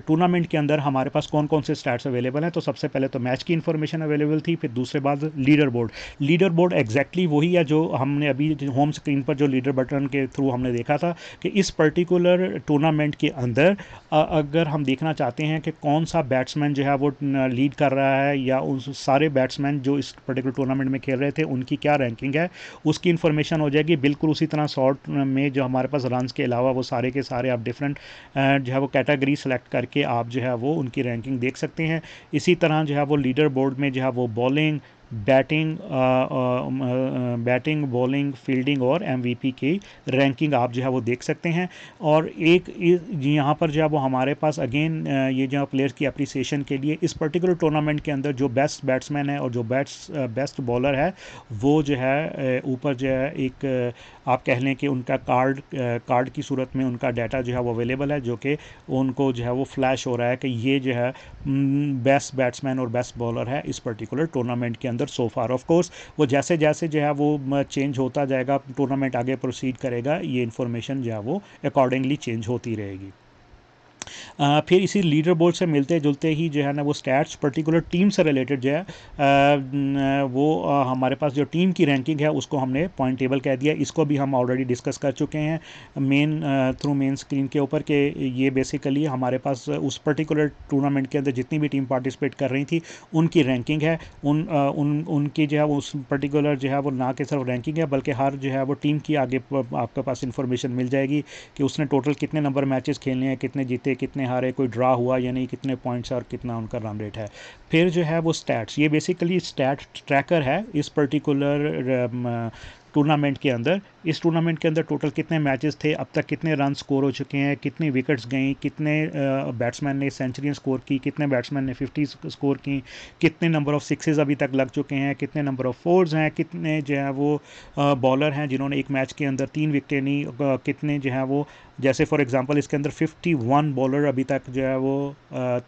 टूर्नामेंट के अंदर हमारे पास कौन कौन से स्टैट्स अवेलेबल हैं। तो सबसे पहले तो मैच की इन्फॉर्मेशन अवेलेबल थी, फिर दूसरे बाद leader board. Leader board exactly वही है जो हमने अभी होम स्क्रीन पर जो लीडर बटन के थ्रू हमने देखा था कि इस पर्टिकुलर टूर्नामेंट के अंदर अगर हम देखना चाहते हैं कि कौन सा बैट्समैन जो है वो लीड कर रहा है या उस सारे बैट्समैन जो इस पर्टिकुलर टूर्नामेंट में खेल रहे थे उनकी क्या रैंकिंग है, उसकी इन्फॉर्मेशन हो जाएगी। बिल्कुल उसी तरह शॉर्ट में जो हमारे पास रन्स के अलावा वो सारे के सारे आप डिफरेंट जो है वो कैटेगरी सेलेक्ट करके आप जो है वो उनकी रैंकिंग देख सकते हैं। इसी तरह जो है वो लीडर बोर्ड में जो है वो बॉलिंग, बैटिंग, बॉलिंग, फील्डिंग और MVP की रैंकिंग आप जो है वो देख सकते हैं। और एक यहाँ पर जो है वो हमारे पास अगेन ये जो प्लेयर्स की अप्रिसिएशन के लिए इस पर्टिकुलर टूर्नामेंट के अंदर जो बेस्ट बैट्समैन है और जो बेस्ट बॉलर है वो जो है ऊपर जो है एक आप कह लें कि उनका कार्ड की सूरत में उनका डाटा जो है वो अवेलेबल है, जो कि उनको जो है वो फ्लैश हो रहा है कि ये जो है बेस्ट बैट्समैन और बेस्ट बॉलर है इस पर्टिकुलर टूर्नामेंट के अंदर सो फार। ऑफ कोर्स वो जैसे जैसे जो है वो चेंज होता जाएगा, टूर्नामेंट आगे प्रोसीड करेगा, ये इन्फॉर्मेशन जो है वो अकॉर्डिंगली चेंज होती रहेगी। फिर इसी लीडर बोर्ड से मिलते जुलते ही जो है ना वो स्टैट्स पर्टिकुलर टीम से रिलेटेड जो है वो हमारे पास जो टीम की रैंकिंग है उसको हमने पॉइंट टेबल कह दिया। इसको भी हम ऑलरेडी डिस्कस कर चुके हैं थ्रू मेन स्क्रीन के ऊपर कि ये बेसिकली हमारे पास उस पर्टिकुलर टूर्नामेंट के अंदर जितनी भी टीम पार्टिसिपेट कर रही थी उनकी रैंकिंग है। उनकी जो है उस पर्टिकुलर जो है वो ना कि सिर्फ रैंकिंग है बल्कि हर जो है वो टीम की आगे आपके पास इंफॉर्मेशन मिल जाएगी कि उसने टोटल कितने नंबर मैचेस खेलने हैं, कितने जीते, कितने हारे, कोई ड्रा हुआ या नहीं, कितने पॉइंट्स और कितना उनका रन रेट है। फिर जो है वो स्टैट्स, ये बेसिकली स्टैट ट्रैकर है इस पर्टिकुलर टूर्नामेंट के अंदर। इस टूर्नामेंट के अंदर टोटल कितने मैचेस थे, अब तक कितने रन स्कोर हो चुके हैं, कितनी विकेट्स गई, कितने बैट्समैन ने सेंचुरियाँ स्कोर की, कितने बैट्समैन ने 50 स्कोर की, कितने नंबर ऑफ़ सिक्सेस अभी तक लग चुके हैं, कितने नंबर ऑफ़ फोर्स हैं, कितने जो है वो बॉलर हैं जिन्होंने एक मैच के अंदर 3 विकेटें ली, कितने जो है वो जैसे फॉर एग्जांपल इसके अंदर 51 बॉलर अभी तक जो है वो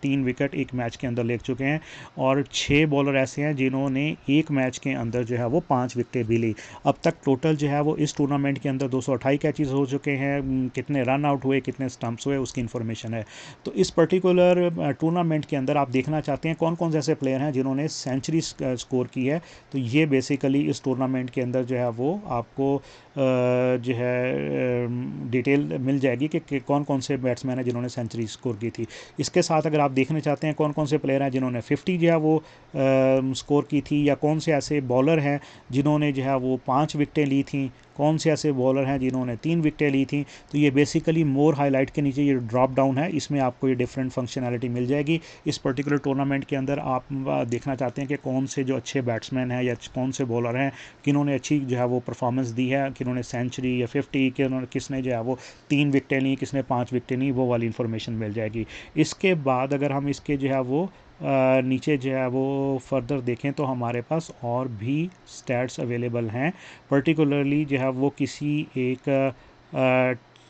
3 विकेट एक मैच के अंदर ले चुके हैं और 6 बॉलर ऐसे हैं जिन्होंने एक मैच के अंदर जो है वो 5 विकेटें भी ली। अब तक टोटल जो है वो इस टूर्नामेंट के अंदर 228 कैचेस हो चुके हैं, कितने रन आउट हुए, कितने स्टंप्स हुए, उसकी इन्फॉर्मेशन है। तो इस पर्टिकुलर टूर्नामेंट के अंदर आप देखना चाहते हैं कौन कौन से ऐसे प्लेयर हैं जिन्होंने सेंचुरी स्कोर की है, तो ये बेसिकली इस टूर्नामेंट के अंदर जो है वो आपको जो है डिटेल मिल जाएगी कि कौन कौन से बैट्समैन हैं जिन्होंने सेंचुरी स्कोर की थी। इसके साथ अगर आप देखना चाहते हैं कौन कौन से प्लेयर हैं जिन्होंने 50 जो है वो स्कोर की थी, या कौन से ऐसे बॉलर हैं जिन्होंने जो है वो 5 विकेटें ली थी, कौन से ऐसे बॉलर हैं जिन्होंने 3 विकेटें ली थी, तो ये बेसिकली मोर हाईलाइट के नीचे ये ड्रॉप डाउन है, इसमें आपको ये डिफरेंट फंक्शनैलिटी मिल जाएगी। इस पर्टिकुलर टूर्नामेंट के अंदर आप देखना चाहते हैं कि कौन से जो अच्छे बैट्समैन हैं या कौन से बॉलर हैं किन्होंने अच्छी जो है वो परफॉर्मेंस दी है, किन्होंने सेंचुरी या 50, किसने जो है वो 3 विकेटें ली, किसने 5 विकेटें ली, वो वाली इन्फॉर्मेशन मिल जाएगी। इसके बाद अगर हम इसके जो है वो नीचे जो है वो फर्दर देखें तो हमारे पास और भी स्टैट्स अवेलेबल हैं, पर्टिकुलरली जो है वो किसी एक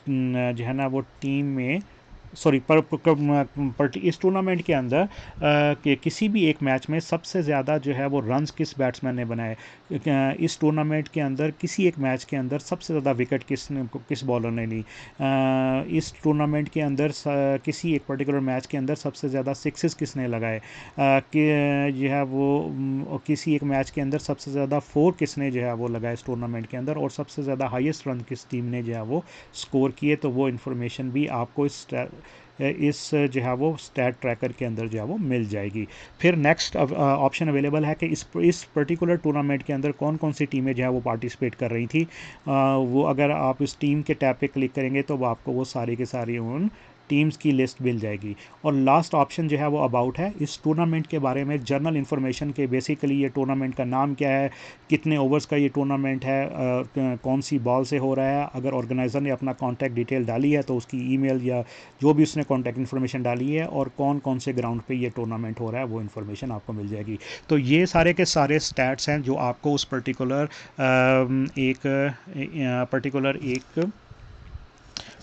जो है ना वो टीम में सॉरी इस टूर्नामेंट के अंदर कि किसी भी एक मैच में सबसे ज़्यादा जो है वो रन्स किस बैट्समैन ने बनाए, इस टूर्नामेंट के अंदर किसी एक मैच के अंदर सबसे ज़्यादा विकेट किस बॉलर ने ली, इस टूर्नामेंट के अंदर किसी एक पर्टिकुलर मैच के अंदर सबसे ज़्यादा सिक्सेस किसने लगाए, कि जो है वो किसी एक मैच के अंदर सबसे ज़्यादा 4 किसने जो है वो लगाए इस टूर्नामेंट के अंदर, और सबसे ज़्यादा हाईएस्ट रन किस टीम ने जो है वो स्कोर किए, तो वो इन्फॉर्मेशन भी आपको इस जो है वो स्टैट ट्रैकर के अंदर जो है वो मिल जाएगी। फिर नेक्स्ट ऑप्शन अवेलेबल है कि इस पर्टिकुलर टूर्नामेंट के अंदर कौन कौन सी टीमें जो है वो पार्टिसिपेट कर रही थी, वो अगर आप इस टीम के टैब पे क्लिक करेंगे तो आपको वो सारी के सारी उन टीम्स की लिस्ट मिल जाएगी। और लास्ट ऑप्शन जो है वो अबाउट है, इस टूर्नामेंट के बारे में जनरल इन्फॉर्मेशन के बेसिकली ये टूर्नामेंट का नाम क्या है, कितने ओवर्स का ये टूर्नामेंट है, कौन सी बॉल से हो रहा है, अगर ऑर्गेनाइज़र ने अपना कॉन्टैक्ट डिटेल डाली है तो उसकी ईमेल या जो भी उसने कॉन्टैक्ट इन्फॉर्मेशन डाली है, और कौन कौन से ग्राउंड पे ये टूर्नामेंट हो रहा है वो इन्फॉर्मेशन आपको मिल जाएगी। तो ये सारे के सारे स्टैट्स हैं जो आपको उस पर्टिकुलर एक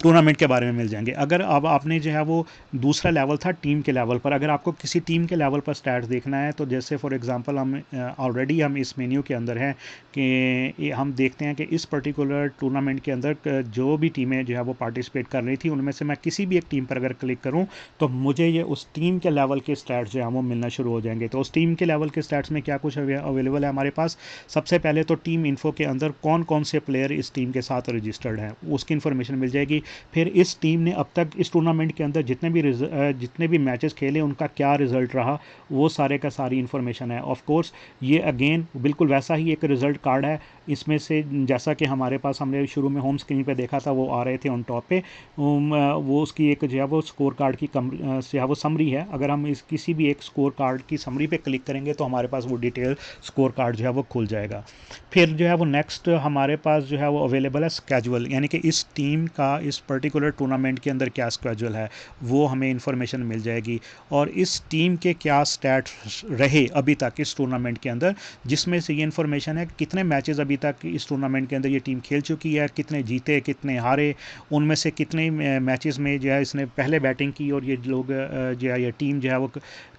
टूर्नामेंट के बारे में मिल जाएंगे। अगर अब आपने जो है वो दूसरा लेवल था टीम के लेवल पर, अगर आपको किसी टीम के लेवल पर स्टैट्स देखना है तो जैसे फॉर एग्जांपल हम ऑलरेडी हम इस मेन्यू के अंदर हैं कि हम देखते हैं कि इस पर्टिकुलर टूर्नामेंट के अंदर जो भी टीमें जो है वो पार्टिसिपेट कर रही थी उनमें से मैं किसी भी एक टीम पर अगर क्लिक करूँ तो मुझे ये उस टीम के लेवल के स्टैट्स जो है वो मिलना शुरू हो जाएंगे। तो उस टीम के लेवल के स्टैट्स में क्या कुछ अवेलेबल है हमारे पास, सबसे पहले तो टीम इन्फो के अंदर कौन कौन से प्लेयर इस टीम के साथ रजिस्टर्ड हैं उसकी इन्फॉर्मेशन मिल जाएगी। फिर इस टीम ने अब तक इस टूर्नामेंट के अंदर जितने भी मैचेस खेले उनका क्या रिज़ल्ट रहा, वो सारे का सारी इन्फॉर्मेशन है। ऑफ कोर्स ये अगेन बिल्कुल वैसा ही एक रिज़ल्ट कार्ड है, इसमें से जैसा कि हमारे पास हमने शुरू में होम स्क्रीन पे देखा था वो आ रहे थे ऑन टॉप पे, वो उसकी एक जो है वो स्कोर कार्ड की जो है वो समरी है। अगर हम इस किसी भी एक स्कोर कार्ड की समरी पे क्लिक करेंगे तो हमारे पास वो डिटेल स्कोर कार्ड जो है वो खुल जाएगा। फिर जो है वो नेक्स्ट हमारे पास जो है वो अवेलेबल है स्केजुअल, यानी कि इस टीम का इस पर्टिकुलर टूर्नामेंट के अंदर क्या स्केजुअल है वो हमें इन्फॉर्मेशन मिल जाएगी, और इस टीम के क्या स्टैट्स रहे अभी तक इस टूर्नामेंट के अंदर, जिसमें से ये इन्फॉर्मेशन है कितने मैचेस अभी तक इस टूर्नामेंट के अंदर ये टीम खेल चुकी है, कितने जीते कितने हारे, उनमें से कितने मैचेस में जो है इसने पहले बैटिंग की, और ये लोग जो है ये टीम जो है वो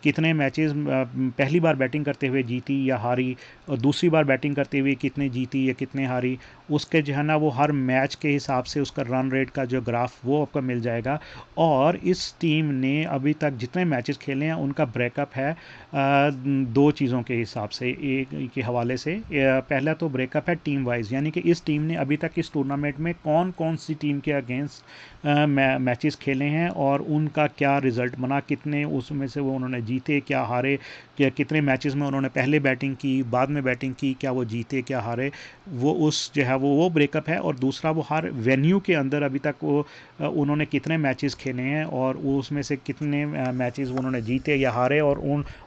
कितने मैचेस पहली बार बैटिंग करते हुए जीती या हारी, और दूसरी बार बैटिंग करते हुए कितने जीती या कितने हारी, उसके जो है ना वो हर मैच के हिसाब से उसका रन रेट का जो ग्राफ वो आपको मिल जाएगा। और इस टीम ने अभी तक जितने मैचेस खेले हैं उनका ब्रेकअप है दो चीज़ों के हिसाब से, एक के हवाले से। पहला तो ब्रेकअप है टीम वाइज, यानी कि इस टीम ने अभी तक इस टूर्नामेंट में कौन कौन सी टीम के अगेंस्ट मैचेस खेले हैं और उनका क्या रिज़ल्ट बना, कितने उसमें से वो उन्होंने जीते क्या हारे, क्या कितने मैचेस में उन्होंने पहले बैटिंग की बाद में बैटिंग की, क्या वो जीते क्या हारे, वो उस जो है वो ब्रेकअप है। और दूसरा वो हर वेन्यू के अंदर अभी तक वो उन्होंने कितने मैचेस खेले हैं और उसमें से कितने मैचेस उन्होंने जीते या हारे, और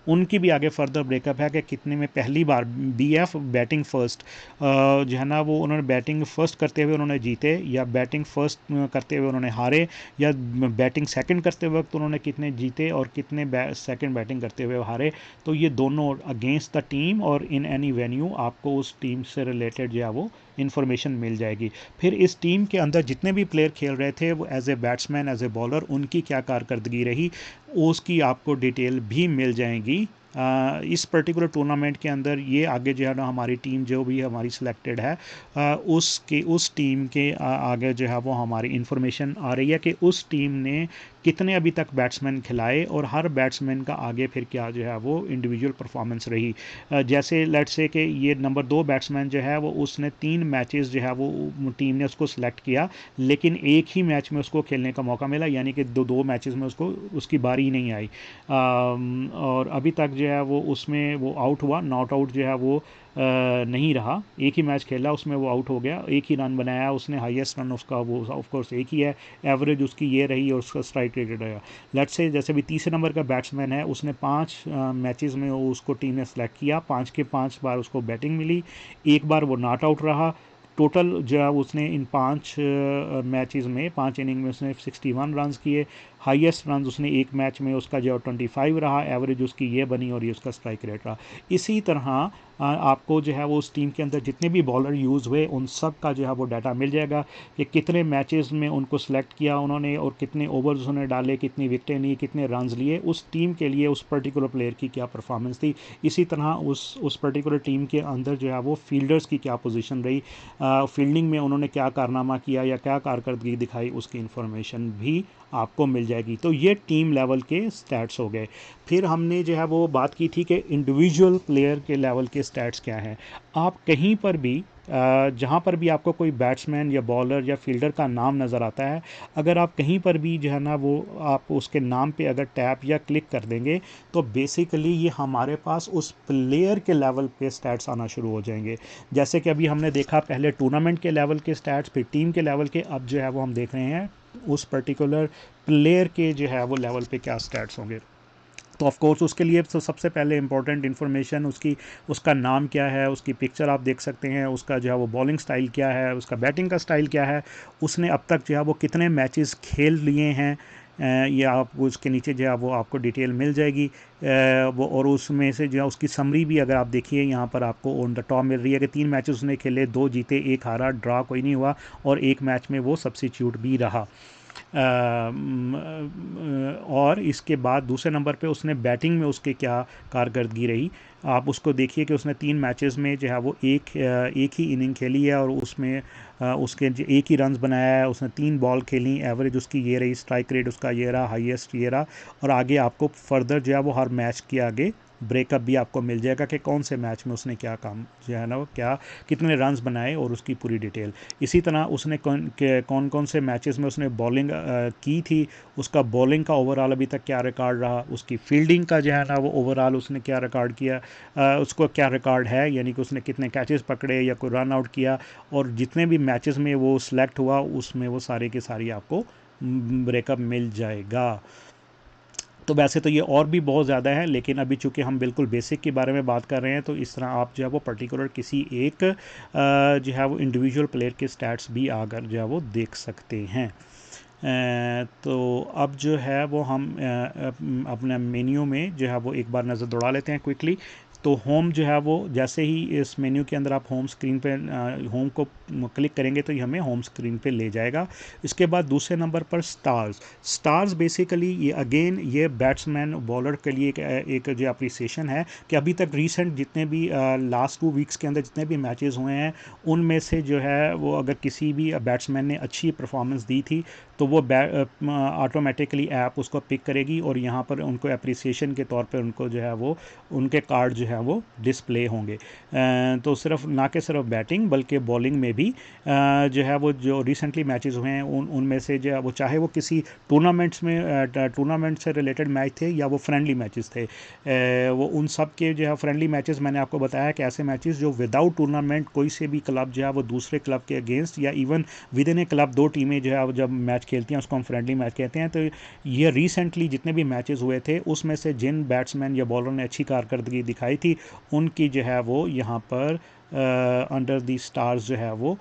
उनकी भी आगे फर्दर ब्रेकअप है कि कितने में पहली बार बीएफ बैटिंग फर्स्ट जो है ना वो उन्होंने बैटिंग फर्स्ट करते हुए उन्होंने जीते, या बैटिंग फर्स्ट करते हुए उन्होंने हारे, या बैटिंग सेकंड करते वक्त उन्होंने कितने जीते और कितने सेकंड बैटिंग करते हुए हारे। तो ये दोनों अगेंस्ट द टीम और इन एनी वेन्यू आपको उस टीम से रिलेटेड जो है वो इन्फॉर्मेशन मिल जाएगी। फिर इस टीम के अंदर जितने भी प्लेयर खेल रहे थे वो as a batsman as a bowler उनकी क्या कारकर्दगी रही उसकी आपको डिटेल भी मिल जाएगी इस पर्टिकुलर टूर्नामेंट के अंदर ये आगे जो है ना हमारी टीम जो भी हमारी सिलेक्टेड है, उस टीम के आगे जो है वो हमारी इंफॉर्मेशन आ रही है कि उस टीम ने कितने अभी तक बैट्समैन खिलाए और हर बैट्समैन का आगे फिर क्या जो है वो इंडिविजुअल परफॉर्मेंस रही। जैसे लेट्स से कि ये नंबर 2 बैट्समैन जो है वो उसने 3 मैचेस जो है वो टीम ने उसको सिलेक्ट किया, लेकिन एक ही मैच में उसको खेलने का मौका मिला, यानी कि दो मैचेस में उसको उसकी बारी ही नहीं आई। और अभी तक जो है वो उसमें वो आउट हुआ, नॉट आउट जो है वो नहीं रहा। एक ही मैच खेला, उसमें वो आउट हो गया, एक ही रन बनाया उसने, हाईएस्ट रन उसका वो ऑफ कोर्स एक ही है, एवरेज उसकी ये रही और उसका स्ट्राइक रेट रहा। लेट्स से जैसे भी तीसरे नंबर का बैट्समैन है, उसने 5 मैचेस में उसको टीम ने सेलेक्ट किया, 5 के 5 बार उसको बैटिंग मिली, एक बार वो नॉट आउट रहा। टोटल जो है उसने इन 5 मैचेस में 5 इनिंग में उसने 61 रन किए। हाईएस्ट रन उसने एक मैच में उसका जो 25 रहा, एवरेज उसकी ये बनी और ये उसका स्ट्राइक रेट रहा। इसी तरह आपको जो है वो उस टीम के अंदर जितने भी बॉलर यूज़ हुए उन सब का जो है वो डाटा मिल जाएगा कि कितने मैचेस में उनको सेलेक्ट किया उन्होंने और कितने ओवर्स उन्होंने डाले, कितनी विकेटें ली, कितने रन्स लिए, उस टीम के लिए उस पर्टिकुलर प्लेयर की क्या परफॉर्मेंस थी। इसी तरह उस पर्टिकुलर टीम के अंदर जो है वो फील्डर्स की क्या पोजीशन रही, फील्डिंग में उन्होंने क्या कारनामा किया या क्या कारकर्दगी दिखाई, उसकी इन्फॉर्मेशन भी आपको मिल जाएगी। तो ये टीम लेवल के स्टैट्स हो गए। फिर हमने जो है वो बात की थी कि इंडिविजुअल प्लेयर के लेवल के स्टैट्स क्या हैं। आप कहीं पर भी जहाँ पर भी आपको कोई बैट्समैन या बॉलर या फील्डर का नाम नज़र आता है, अगर आप कहीं पर भी जो है ना वो आप उसके नाम पे अगर टैप या क्लिक कर देंगे तो बेसिकली ये हमारे पास उस प्लेयर के लेवल पे स्टैट्स आना शुरू हो जाएंगे। जैसे कि अभी हमने देखा पहले टूर्नामेंट के लेवल के स्टैट्स, फिर टीम के लेवल के, अब जो है वो हम देख रहे हैं उस पर्टिकुलर प्लेयर के जो है वो लेवल पे क्या स्टैट्स होंगे। तो ऑफ कोर्स उसके लिए तो सबसे पहले इंपॉर्टेंट इन्फॉर्मेशन उसका नाम क्या है, उसकी पिक्चर आप देख सकते हैं, उसका जो है वो बॉलिंग स्टाइल क्या है, उसका बैटिंग का स्टाइल क्या है, उसने अब तक जो है वो कितने मैचेस खेल लिए हैं, ये आप उसके नीचे जो है वो आपको डिटेल मिल जाएगी। वो और उसमें से जो है उसकी समरी भी अगर आप देखिए यहाँ पर आपको ऑन द टॉप मिल रही है कि 3 मैचेस उसने खेले, 2 जीते 1 हारा, ड्रा कोई नहीं हुआ और एक मैच में वो सब्सिट्यूट भी रहा। और इसके बाद दूसरे नंबर पे उसने बैटिंग में उसके क्या कारकर्दगी रही, आप उसको देखिए कि उसने 3 मैचेस में जो है वो एक ही इनिंग खेली है और उसमें उसके एक ही रन्स बनाया है, उसने 3 बॉल खेली, एवरेज उसकी ये रही, स्ट्राइक रेट उसका ये रहा, हाईएस्ट ये रहा। और आगे आपको फर्दर जो है वो हर मैच के आगे ब्रेकअप भी आपको मिल जाएगा कि कौन से मैच में उसने क्या काम जो है ना वो क्या कितने रन्स बनाए और उसकी पूरी डिटेल। इसी तरह उसने कौन कौन से मैचेस में उसने बॉलिंग की थी, उसका बॉलिंग का ओवरऑल अभी तक क्या रिकॉर्ड रहा, उसकी फील्डिंग का जो है ना वो ओवरऑल उसने क्या रिकॉर्ड किया, उसको क्या रिकॉर्ड है, यानी कि उसने कितने कैचेस पकड़े या कोई रन आउट किया, और जितने भी मैचेस में वो सिलेक्ट हुआ उसमें वो सारे के सारी आपको ब्रेकअप मिल जाएगा। तो वैसे तो ये और भी बहुत ज़्यादा है, लेकिन अभी चूंकि हम बिल्कुल बेसिक के बारे में बात कर रहे हैं तो इस तरह आप जो है वो पर्टिकुलर किसी एक जो है वो इंडिविजुअल प्लेयर के स्टैट्स भी आकर जो है वो देख सकते हैं। तो अब जो है वो हम अपने मेन्यू में जो है वो एक बार नज़र दौड़ा लेते हैं क्विकली। तो होम जो है वो जैसे ही इस मेन्यू के अंदर आप होम स्क्रीन पे होम को क्लिक करेंगे तो ये हमें होम स्क्रीन पे ले जाएगा। इसके बाद दूसरे नंबर पर स्टार्स बेसिकली ये अगेन ये बैट्समैन बॉलर के लिए एक जो अप्रिसिएशन है कि अभी तक रीसेंट जितने भी लास्ट 2 वीक्स के अंदर जितने भी मैचेस हुए हैं उनमें से जो है वो अगर किसी भी बैट्समैन ने अच्छी परफॉर्मेंस दी थी तो वो ऑटोमेटिकली ऐप उसको पिक करेगी और यहाँ पर उनको अप्रिसिएशन के तौर पर उनको जो है वो उनके कार्ड जो है वो डिस्प्ले होंगे। तो सिर्फ ना कि सिर्फ बैटिंग बल्कि बॉलिंग में भी जो है वो जो रिसेंटली मैचेस हुए हैं उनमें से जो है वो चाहे वो किसी टूर्नामेंट से रिलेटेड मैच थे या वो फ्रेंडली मैचेस थे, वो उन सब के जो है फ्रेंडली मैचेस मैंने आपको बताया कि ऐसे मैचेस जो विदाउट टूर्नामेंट कोई से भी क्लब जो है वो दूसरे क्लब के अगेंस्ट या even with in A club 2 टीमें जो है जब मैच खेलती हैं उसको हम फ्रेंडली मैच कहते हैं। तो ये रिसेंटली जितने भी मैचेस हुए थे उसमें से जिन बैट्समैन या बॉलर ने अच्छी कारकर्दगी दिखाई थी उनकी जो है वो यहाँ पर अंडर दी स्टार्स जो है वो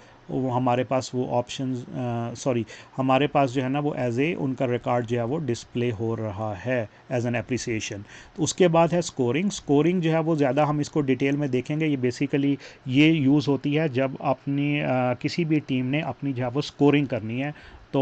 हमारे पास वो ऑप्शन सॉरी हमारे पास जो है ना वो एज ए उनका रिकॉर्ड जो है वो डिस्प्ले हो रहा है एज एन एप्रिसिएशन। तो उसके बाद है स्कोरिंग जो है वो ज़्यादा हम इसको डिटेल में देखेंगे। ये बेसिकली ये यूज़ होती है जब अपनी किसी भी टीम ने अपनी जो है वो स्कोरिंग करनी है तो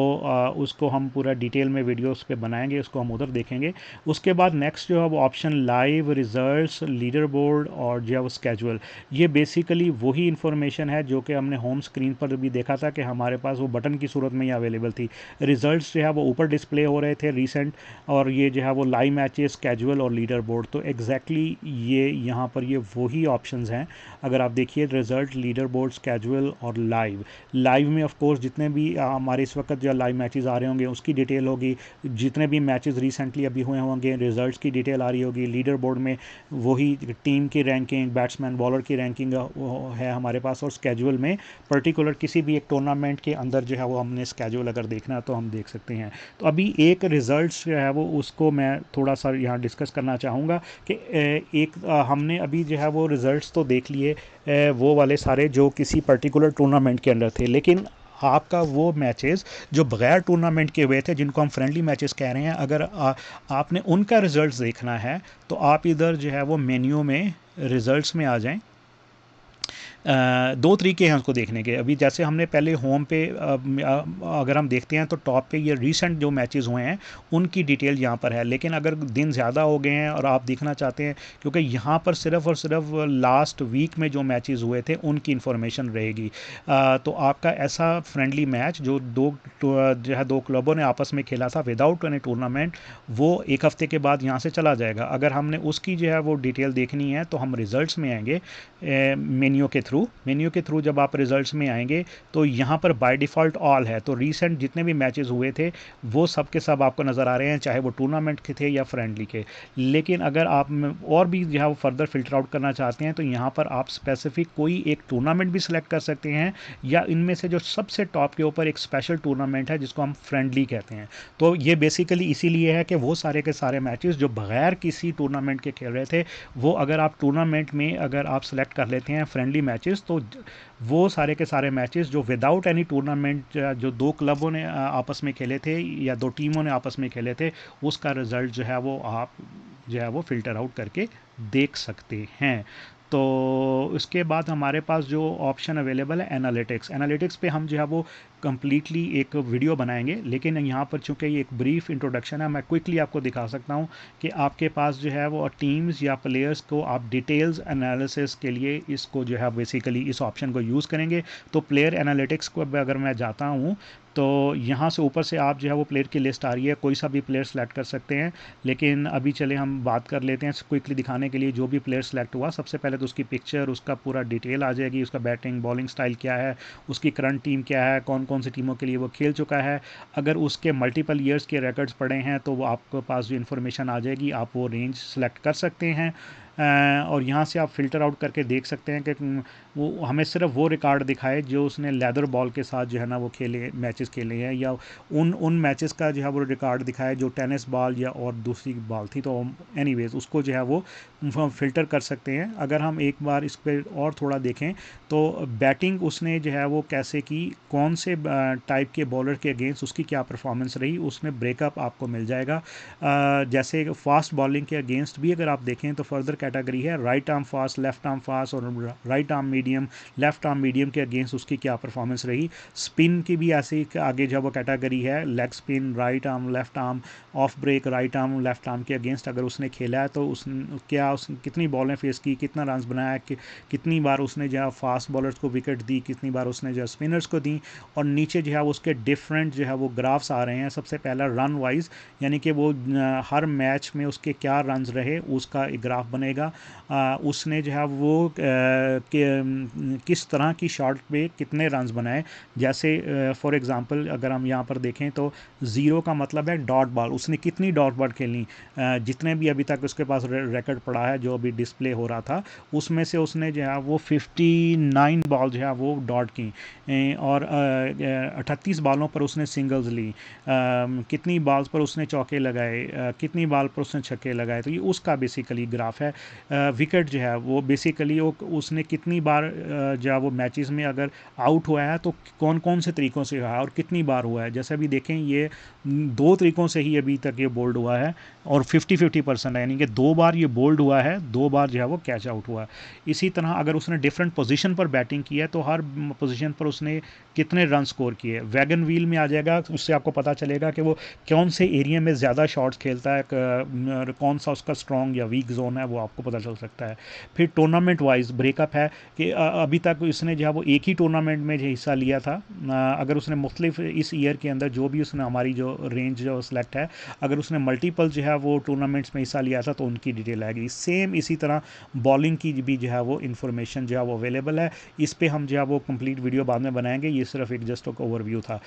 उसको हम पूरा डिटेल में वीडियोस पे बनाएंगे, उसको हम उधर देखेंगे। उसके बाद नेक्स्ट जो है वो option live, results, leader board और जो है वो स्केजुअल। ये बेसिकली वही इन्फॉर्मेशन है जो कि हमने होम स्क्रीन पर भी देखा था कि हमारे पास वो बटन की सूरत में ही अवेलेबल थी। रिजल्ट्स जो है वो ऊपर डिस्प्ले हो रहे थे रिसेंट, और ये जो है वो लाइव मैचेस, कैजुअल और लीडर बोर्ड। तो एग्जैक्टली ये यहाँ पर ये वही ऑप्शंस हैं। अगर आप देखिए रिजल्ट, लीडर बोर्ड, कैजुअल और लाइव। लाइव में ऑफ कोर्स जितने भी हमारे इस वक्त जो लाइव मैचेस आ रहे होंगे उसकी डिटेल होगी, जितने भी मैचेस रिसेंटली अभी हुए होंगे रिजल्ट्स की डिटेल आ रही होगी। लीडर बोर्ड में वही टीम की रैंकिंग, बैट्समैन बॉलर की रैंकिंग है हमारे पास। और स्केजुअल में पर्टिकुलर किसी भी एक टूर्नामेंट के अंदर जो है वो हमने स्केजुअल अगर देखना तो हम देख सकते हैं। तो अभी एक रिजल्ट्स जो है वो उसको मैं थोड़ा सा यहाँ डिस्कस करना चाहूँगा कि हमने अभी जो है वो रिजल्ट्स तो देख लिए वो वाले सारे जो किसी पर्टिकुलर टूर्नामेंट के अंदर थे, लेकिन आपका वो मैचेस जो बगैर टूर्नामेंट के हुए थे जिनको हम फ्रेंडली मैचेस कह रहे हैं, अगर आपने उनका रिजल्ट्स देखना है तो आप इधर जो है वो मेन्यू में रिजल्ट्स में आ जाएं। दो तरीके हैं उसको देखने के। अभी जैसे हमने पहले होम पे अगर हम देखते हैं तो टॉप पे ये रीसेंट जो मैचेस हुए हैं उनकी डिटेल यहाँ पर है, लेकिन अगर दिन ज़्यादा हो गए हैं और आप देखना चाहते हैं, क्योंकि यहाँ पर सिर्फ और सिर्फ लास्ट वीक में जो मैचेस हुए थे उनकी इन्फॉर्मेशन रहेगी। तो आपका ऐसा फ्रेंडली मैच जो जो है दो क्लबों ने आपस में खेला था विदाउट एनी टूर्नामेंट, वो एक हफ्ते के बाद यहाँ से चला जाएगा। अगर हमने उसकी जो है वो डिटेल देखनी है तो हम रिजल्ट्स में आएंगे मेन्यू के थ्रू जब आप रिजल्ट्स में आएंगे तो यहाँ पर बाय डिफ़ॉल्ट ऑल है। तो रीसेंट जितने भी मैचेस हुए थे वो सब के सब आपको नज़र आ रहे हैं, चाहे वो टूर्नामेंट के थे या फ्रेंडली के। लेकिन अगर आप और भी जो है वो फर्दर फिल्टर आउट करना चाहते हैं तो यहाँ पर आप स्पेसिफिक कोई एक टूर्नामेंट भी सिलेक्ट कर सकते हैं, या इनमें से जो सबसे टॉप के ऊपर एक स्पेशल टूर्नामेंट है जिसको हम फ्रेंडली कहते हैं। तो ये बेसिकली इसीलिए है कि वो सारे के सारे मैचेस जो बगैर किसी टूर्नामेंट के खेल रहे थे, वो अगर आप टूर्नामेंट में अगर आप सेलेक्ट कर लेते हैं फ्रेंडली मैचेस, तो वो सारे के सारे मैचेस जो विदाउट एनी टूर्नामेंट जो दो क्लबों ने आपस में खेले थे या दो टीमों ने आपस में खेले थे, उसका रिजल्ट जो है वो आप जो है वो फ़िल्टर आउट करके देख सकते हैं। तो उसके बाद हमारे पास जो ऑप्शन अवेलेबल है एनालिटिक्स। एनालिटिक्स पे हम जो है वो कम्प्लीटली एक वीडियो बनाएंगे, लेकिन यहाँ पर चूँकि ये एक ब्रीफ इंट्रोडक्शन है, मैं क्विकली आपको दिखा सकता हूँ कि आपके पास जो है वो टीम्स या प्लेयर्स को आप डिटेल्स एनालिसिस के लिए इसको जो है बेसिकली इस ऑप्शन को यूज़ करेंगे। तो प्लेयर एनालिटिक्स को अगर मैं जाता हूँ तो यहाँ से ऊपर से आप जो है वो प्लेयर की लिस्ट आ रही है, कोई सा भी प्लेयर सेलेक्ट कर सकते हैं। लेकिन अभी चले हम बात कर लेते हैं क्विकली दिखाने के लिए जो भी प्लेयर सेलेक्ट हुआ। सबसे पहले तो उसकी पिक्चर, उसका पूरा डिटेल आ जाएगी, उसका बैटिंग बॉलिंग स्टाइल क्या है, उसकी करंट टीम क्या है, कौन कौन सी टीमों के लिए वो खेल चुका है। अगर उसके मल्टीपल ईयर्स के रिकॉर्ड्स पड़े हैं तो वो आपके पास जो इन्फॉर्मेशन आ जाएगी, आप वो रेंज सेलेक्ट कर सकते हैं। और यहाँ से आप फ़िल्टर आउट करके देख सकते हैं कि वो हमें सिर्फ वो रिकॉर्ड दिखाए जो उसने लेदर बॉल के साथ जो है ना वो खेले मैचेस खेले हैं, या उन मैचेस का जो है वो रिकॉर्ड दिखाए जो टेनिस बॉल या और दूसरी बॉल थी। तो एनीवेज उसको जो है वो फ़िल्टर कर सकते हैं। अगर हम एक बार इस पर और थोड़ा देखें तो बैटिंग उसने जो है वो कैसे की, कौन से टाइप के बॉलर के अगेंस्ट उसकी क्या परफॉर्मेंस रही, उसमें ब्रेकअप आपको मिल जाएगा। जैसे फास्ट बॉलिंग के अगेंस्ट भी अगर आप देखें तो फर्दर कैटेगरी है right arm fast, left arm fast और right arm medium, left arm medium के अगेंस्ट उसकी क्या परफॉर्मेंस रही। स्पिन की भी ऐसी आगे जब वो कैटेगरी है, leg spin, right arm, left arm, off break, right arm, left arm के अगेंस्ट अगर उसने खेला है तो उसने कितनी बॉलें फेस की, कितना रन बनाया, कितनी बार उसने जो है फास्ट बॉलर्स को विकेट दी, कितनी बार उसने जो है स्पिनर्स को दी। और नीचे जो है उसके डिफरेंट जो है वो ग्राफ्स आ रहे हैं। सबसे पहला रन वाइज, यानी कि वो हर मैच में उसके क्या रन्स रहे उसका एक ग्राफ बनेगा। उसने जो है वो किस तरह की शॉट पे कितने रन्स बनाए। जैसे फॉर एग्जांपल अगर हम यहाँ पर देखें तो ज़ीरो का मतलब है डॉट बॉल, उसने कितनी डॉट बॉल खेली, जितने भी अभी तक उसके पास रिकॉर्ड पड़ा है जो अभी डिस्प्ले हो रहा था, उसमें से उसने जो है वो 59 बॉल जो है वो डॉट की, और 38 बॉलों पर उसने सिंगल्स ली, कितनी बॉल्स पर उसने चौके लगाए, कितनी बॉल पर उसने छक्के लगाए। तो ये उसका बेसिकली ग्राफ है। विकेट जो है वो बेसिकली वो उसने कितनी बार जो है वो मैचेस में अगर आउट हुआ है तो कौन कौन से तरीक़ों से हुआ है और कितनी बार हुआ है। जैसे अभी देखें ये 2 तरीक़ों से ही अभी तक ये बोल्ड हुआ है और 50-50% है, यानी कि 2 बार ये बोल्ड हुआ है, 2 बार जो है वो कैच आउट हुआ है। इसी तरह अगर उसने डिफरेंट पोजीशन पर बैटिंग की है तो हर पोजीशन पर उसने कितने रन स्कोर किए। वैगन व्हील में आ जाएगा, उससे आपको पता चलेगा कि वो कौन से एरिया में ज़्यादा शॉट्स खेलता है, कौन सा उसका स्ट्रॉन्ग या वीक जोन है, वो आपको पता चल सकता है। फिर टूर्नामेंट वाइज ब्रेकअप है कि अभी तक इसने जो है वो एक ही टूर्नामेंट में जो हिस्सा लिया था। अगर उसने मुख्तलिफ इस ईयर के अंदर जो भी उसने हमारी जो रेंज जो सेलेक्ट है, अगर उसने मल्टीपल जो है वो टूर्नामेंट्स में हिस्सा लिया था तो उनकी डिटेल आएगी। सेम इसी तरह बॉलिंग की भी जो है वो इन्फॉर्मेशन जो है वो अवेलेबल है। इस पे हम जो है वो कंप्लीट वीडियो बाद में बनाएंगे, ये सिर्फ एक जस्ट एक ओवरव्यू था।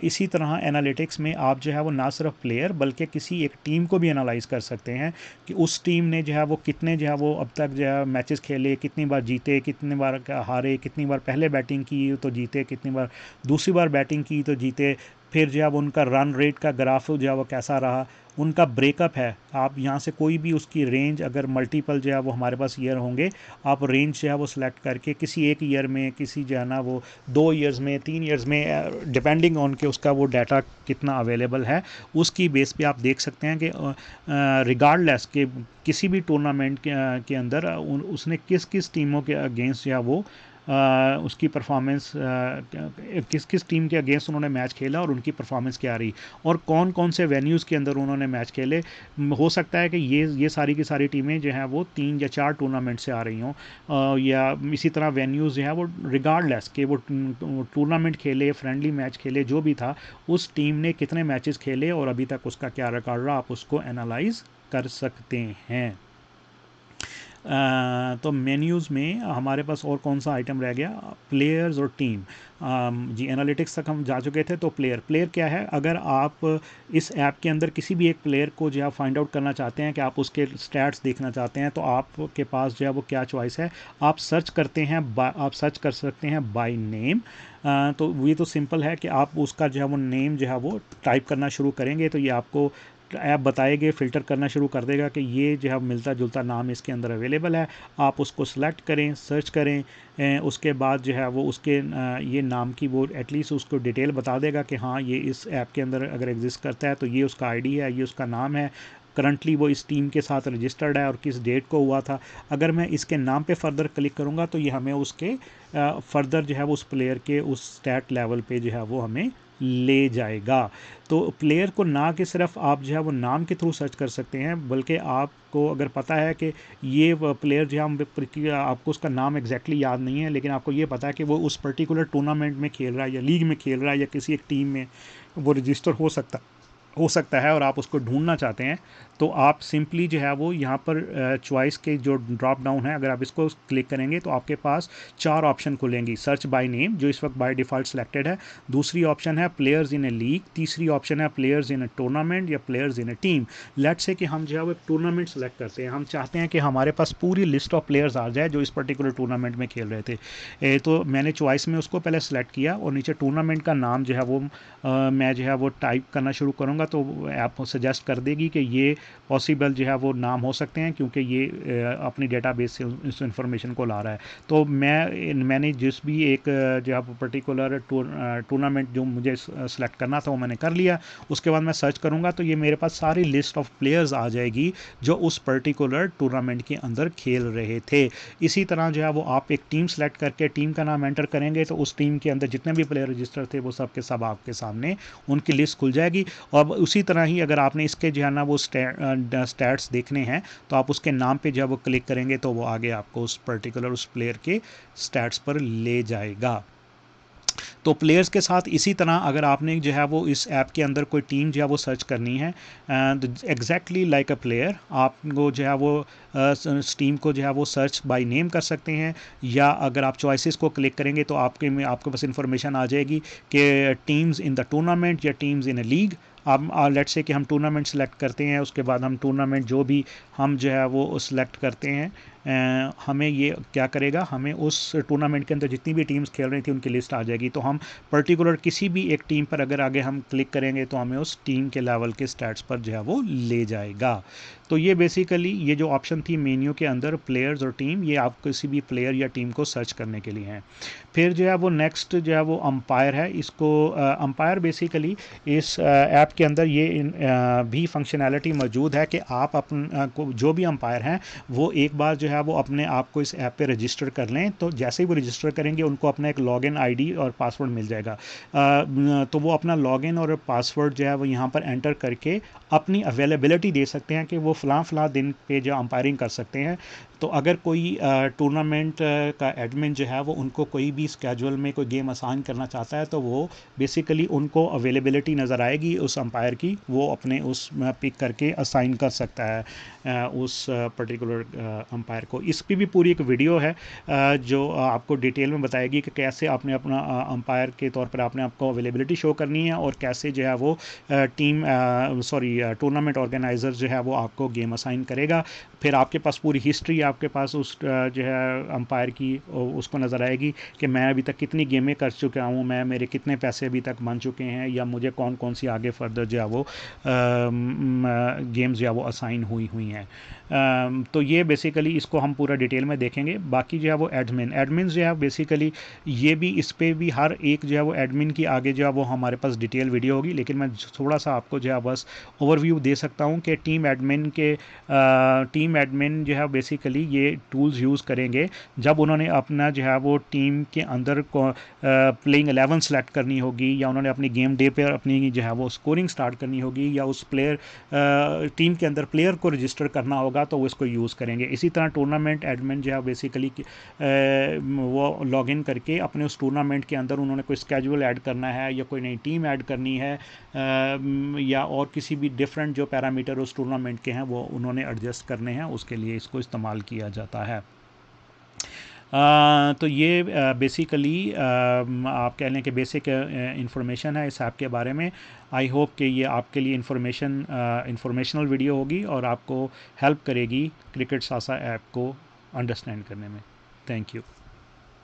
इसी तरह एनालिटिक्स में आप जो है वो ना सिर्फ प्लेयर बल्कि किसी एक टीम को भी एनालाइज कर सकते हैं कि उस टीम ने जो है वो कितने जो है वो अब तक जो है मैचेस खेले, कितनी बार जीते, कितनी बार हारे, कितनी बार पहले बैटिंग की तो जीते, कितनी बार दूसरी बार बैटिंग की तो जीते। फिर जो है उनका रन रेट का ग्राफ जो है वो कैसा रहा, उनका ब्रेकअप है। आप यहाँ से कोई भी उसकी रेंज, अगर मल्टीपल जो है वो हमारे पास ईयर होंगे, आप रेंज जो है वो सिलेक्ट करके किसी एक ईयर में, किसी जो है ना वो 2 ईयर्स में, 3 ईयर्स में, डिपेंडिंग ऑन के उसका वो डाटा कितना अवेलेबल है, उसकी बेस पे आप देख सकते हैं कि रिगार्डलेस के किसी भी टूर्नामेंट के अंदर उसने किस किस टीमों के अगेंस्ट जो है वो उसकी परफॉर्मेंस, किस किस टीम के अगेंस्ट उन्होंने मैच खेला और उनकी परफॉर्मेंस क्या रही, और कौन कौन से वेन्यूज़ के अंदर उन्होंने मैच खेले। हो सकता है कि ये सारी की सारी टीमें जो हैं वो 3 या 4 टूर्नामेंट से आ रही हों, या इसी तरह वेन्यूज़ जो है वो रिगार्डलेस के वो टूर्नामेंट खेले, फ्रेंडली मैच खेले, जो भी था, उस टीम ने कितने मैचेस खेले और अभी तक उसका क्या रिकॉर्ड रहा, आप उसको एनालाइज कर सकते हैं। तो मेन्यूज़ में हमारे पास और कौन सा आइटम रह गया, प्लेयर्स और टीम। जी एनालिटिक्स तक हम जा चुके थे। तो प्लेयर क्या है, अगर आप इस ऐप के अंदर किसी भी एक प्लेयर को जो है फाइंड आउट करना चाहते हैं कि आप उसके स्टैट्स देखना चाहते हैं, तो आपके पास जो है वो क्या चॉइस है, आप सर्च करते हैं, आप सर्च कर सकते हैं बाय नेम। तो ये तो सिंपल है कि आप उसका जो है वो नेम जो है वो टाइप करना शुरू करेंगे तो ये आपको ऐप बताएंगे, फ़िल्टर करना शुरू कर देगा कि ये जो है मिलता जुलता नाम इसके अंदर अवेलेबल है। आप उसको सेलेक्ट करें, सर्च करें, उसके बाद जो है वो उसके ये नाम की वो एटलीस्ट उसको डिटेल बता देगा कि हाँ ये इस ऐप के अंदर अगर एग्जिस्ट करता है तो ये उसका आईडी है, ये उसका नाम है, करंटली वो इस टीम के साथ रजिस्टर्ड है और किस डेट को हुआ था। अगर मैं इसके नाम पे फर्दर क्लिक करूँगा तो ये हमें उसके फर्दर जो है वो उस प्लेयर के उस स्टैट लेवल पे जो है वो हमें ले जाएगा। तो प्लेयर को ना कि सिर्फ आप जो है वो नाम के थ्रू सर्च कर सकते हैं, बल्कि आपको अगर पता है कि ये प्लेयर जो है हम आपको उसका नाम एग्जैक्टली याद नहीं है, लेकिन आपको ये पता है कि वो उस पर्टिकुलर टूर्नामेंट में खेल रहा है या लीग में खेल रहा है या किसी एक टीम में वो रजिस्टर हो सकता है और आप उसको ढूंढना चाहते हैं, तो आप सिंपली जो है वो यहाँ पर चॉइस के जो ड्रॉप डाउन है, अगर आप इसको क्लिक करेंगे तो आपके पास 4 ऑप्शन खुलेंगी। सर्च बाय नेम जो इस वक्त बाय डिफ़ॉल्ट सेलेक्टेड है, दूसरी ऑप्शन है प्लेयर्स इन ए लीग, तीसरी ऑप्शन है प्लेयर्स इन ए टूर्नामेंट या players in A team. Let's say कि हम जो है वो एक टूर्नामेंट सेलेक्ट करते हैं, हम चाहते हैं कि हमारे पास पूरी लिस्ट ऑफ प्लेयर्स आ जाए जो इस पर्टिकुलर टूर्नामेंट में खेल रहे थे। तो मैंने चॉइस में उसको पहले सेलेक्ट किया और नीचे टूर्नामेंट का नाम जो है वो मैं जो है वो टाइप करना शुरू करूँगा तो ऐप सजेस्ट कर देगी कि ये पॉसिबल जो है वो नाम हो सकते हैं, क्योंकि ये अपनी डेटाबेस से इस इन्फॉर्मेशन को ला रहा है। तो मैंने जिस भी एक जो है पर्टिकुलर टूर्नामेंट जो मुझे सेलेक्ट करना था वो मैंने कर लिया। उसके बाद मैं सर्च करूँगा तो ये मेरे पास सारी लिस्ट ऑफ प्लेयर्स आ जाएगी जो उस पर्टिकुलर टूर्नामेंट के अंदर खेल रहे थे। इसी तरह जो है वो आप एक टीम सेलेक्ट करके टीम का नाम एंटर करेंगे तो उस टीम के अंदर जितने भी प्लेयर रजिस्टर थे वो सब के सब आपके सामने उनकी लिस्ट खुल जाएगी। और उसी तरह ही अगर आपने इसके जो है ना वो स्टैट्स देखने हैं तो आप उसके नाम पे जब वो क्लिक करेंगे तो वो आगे आपको उस पर्टिकुलर उस प्लेयर के स्टैट्स पर ले जाएगा। तो प्लेयर्स के साथ इसी तरह अगर आपने जो है वो इस ऐप के अंदर कोई टीम जो है वो सर्च करनी है, एग्जैक्टली लाइक अ प्लेयर, आपको जो है वो इस टीम को जो है वो सर्च बाय नेम कर सकते हैं, या अगर आप चॉइसेस को क्लिक करेंगे तो आपके पास इंफॉर्मेशन आ जाएगी कि टीम्स इन द टूर्नामेंट या टीम्स इन अ लीग। अब लेट्स से कि हम टूर्नामेंट सेलेक्ट करते हैं, उसके बाद हम टूर्नामेंट जो भी हम जो है वो सिलेक्ट करते हैं, हमें ये क्या करेगा, हमें उस टूर्नामेंट के अंदर जितनी भी टीम्स खेल रही थी उनकी लिस्ट आ जाएगी। तो हम पर्टिकुलर किसी भी एक टीम पर अगर आगे हम क्लिक करेंगे तो हमें उस टीम के लेवल के स्टैट्स पर जो है वो ले जाएगा। तो ये बेसिकली ये जो ऑप्शन थी मेन्यू के अंदर प्लेयर्स और टीम, ये आप किसी भी प्लेयर या टीम को सर्च करने के लिए हैं। फिर जो है वो नेक्स्ट जो है वो अंपायर है। इसको अंपायर बेसिकली इस ऐप के अंदर ये भी फंक्शनैलिटी मौजूद है कि आप को जो भी अंपायर हैं वो एक बार जो है वो अपने आप को इस ऐप पे रजिस्टर कर लें। तो जैसे ही वो रजिस्टर करेंगे उनको अपना एक लॉगिन आईडी और पासवर्ड मिल जाएगा। तो वो अपना लॉगिन और पासवर्ड जो है वो यहाँ पर एंटर करके अपनी अवेलेबिलिटी दे सकते हैं कि वो फ़लाँ दिन पे जो अंपायरिंग कर सकते हैं। तो अगर कोई टूर्नामेंट का एडमिन जो है वो उनको कोई भी स्केजुअल में कोई गेम असाइन करना चाहता है तो वो बेसिकली उनको अवेलेबिलिटी नज़र आएगी उस अंपायर की, वो अपने उस पिक करके असाइन कर सकता है उस पर्टिकुलर अंपायर को। इस पर भी पूरी एक वीडियो है जो आपको डिटेल में बताएगी कि कैसे आपने अपना अंपायर के तौर पर आपने आपको अवेलेबिलिटी शो करनी है और कैसे जो है वो टूर्नामेंट ऑर्गेनाइज़र जो है वो आपको गेम असाइन करेगा। फिर आपके पास पूरी हिस्ट्री आपके पास उस जो है अंपायर की उसको नज़र आएगी कि मैं अभी तक कितनी गेमें कर चुका हूँ, मैं मेरे कितने पैसे अभी तक बन चुके हैं, या मुझे कौन कौन सी आगे फर्दर जो है वो गेम्स जो है वो असाइन हुई हैं। तो ये बेसिकली इसको हम पूरा डिटेल में देखेंगे। बाकी जो है वो एडमिन जो है बेसिकली ये भी इस पर भी हर एक जो है वो एडमिन की आगे जो है वो हमारे पास डिटेल वीडियो होगी, लेकिन मैं थोड़ा सा आपको जो है बस ओवरव्यू दे सकता हूँ कि टीम एडमिन जो है बेसिकली ये टूल्स यूज़ करेंगे जब उन्होंने अपना जो है वो टीम के अंदर प्लेइंग 11 सेलेक्ट करनी होगी, या उन्होंने अपनी गेम डे पर अपनी जो है वो स्कोरिंग स्टार्ट करनी होगी, या उस टीम के अंदर प्लेयर को रजिस्टर करना होगा तो वो इसको यूज़ करेंगे। इसी तरह टूर्नामेंट एडमिन जो है बेसिकली वो लॉगिन करके अपने उस टूर्नामेंट के अंदर उन्होंने कोई स्केजुअल ऐड करना है या कोई नई टीम ऐड करनी है या और किसी भी डिफरेंट जो पैरामीटर उस टूर्नामेंट के हैं वो उन्होंने एडजस्ट करने हैं, उसके लिए इसको इस्तेमाल किया जाता है। तो ये बेसिकली आप कह लें कि बेसिक इंफॉर्मेशन है इस ऐप के बारे में। आई होप कि ये आपके लिए इंफॉर्मेशनल वीडियो होगी और आपको हेल्प करेगी क्रिकेट सासा ऐप को अंडरस्टैंड करने में। Thank you.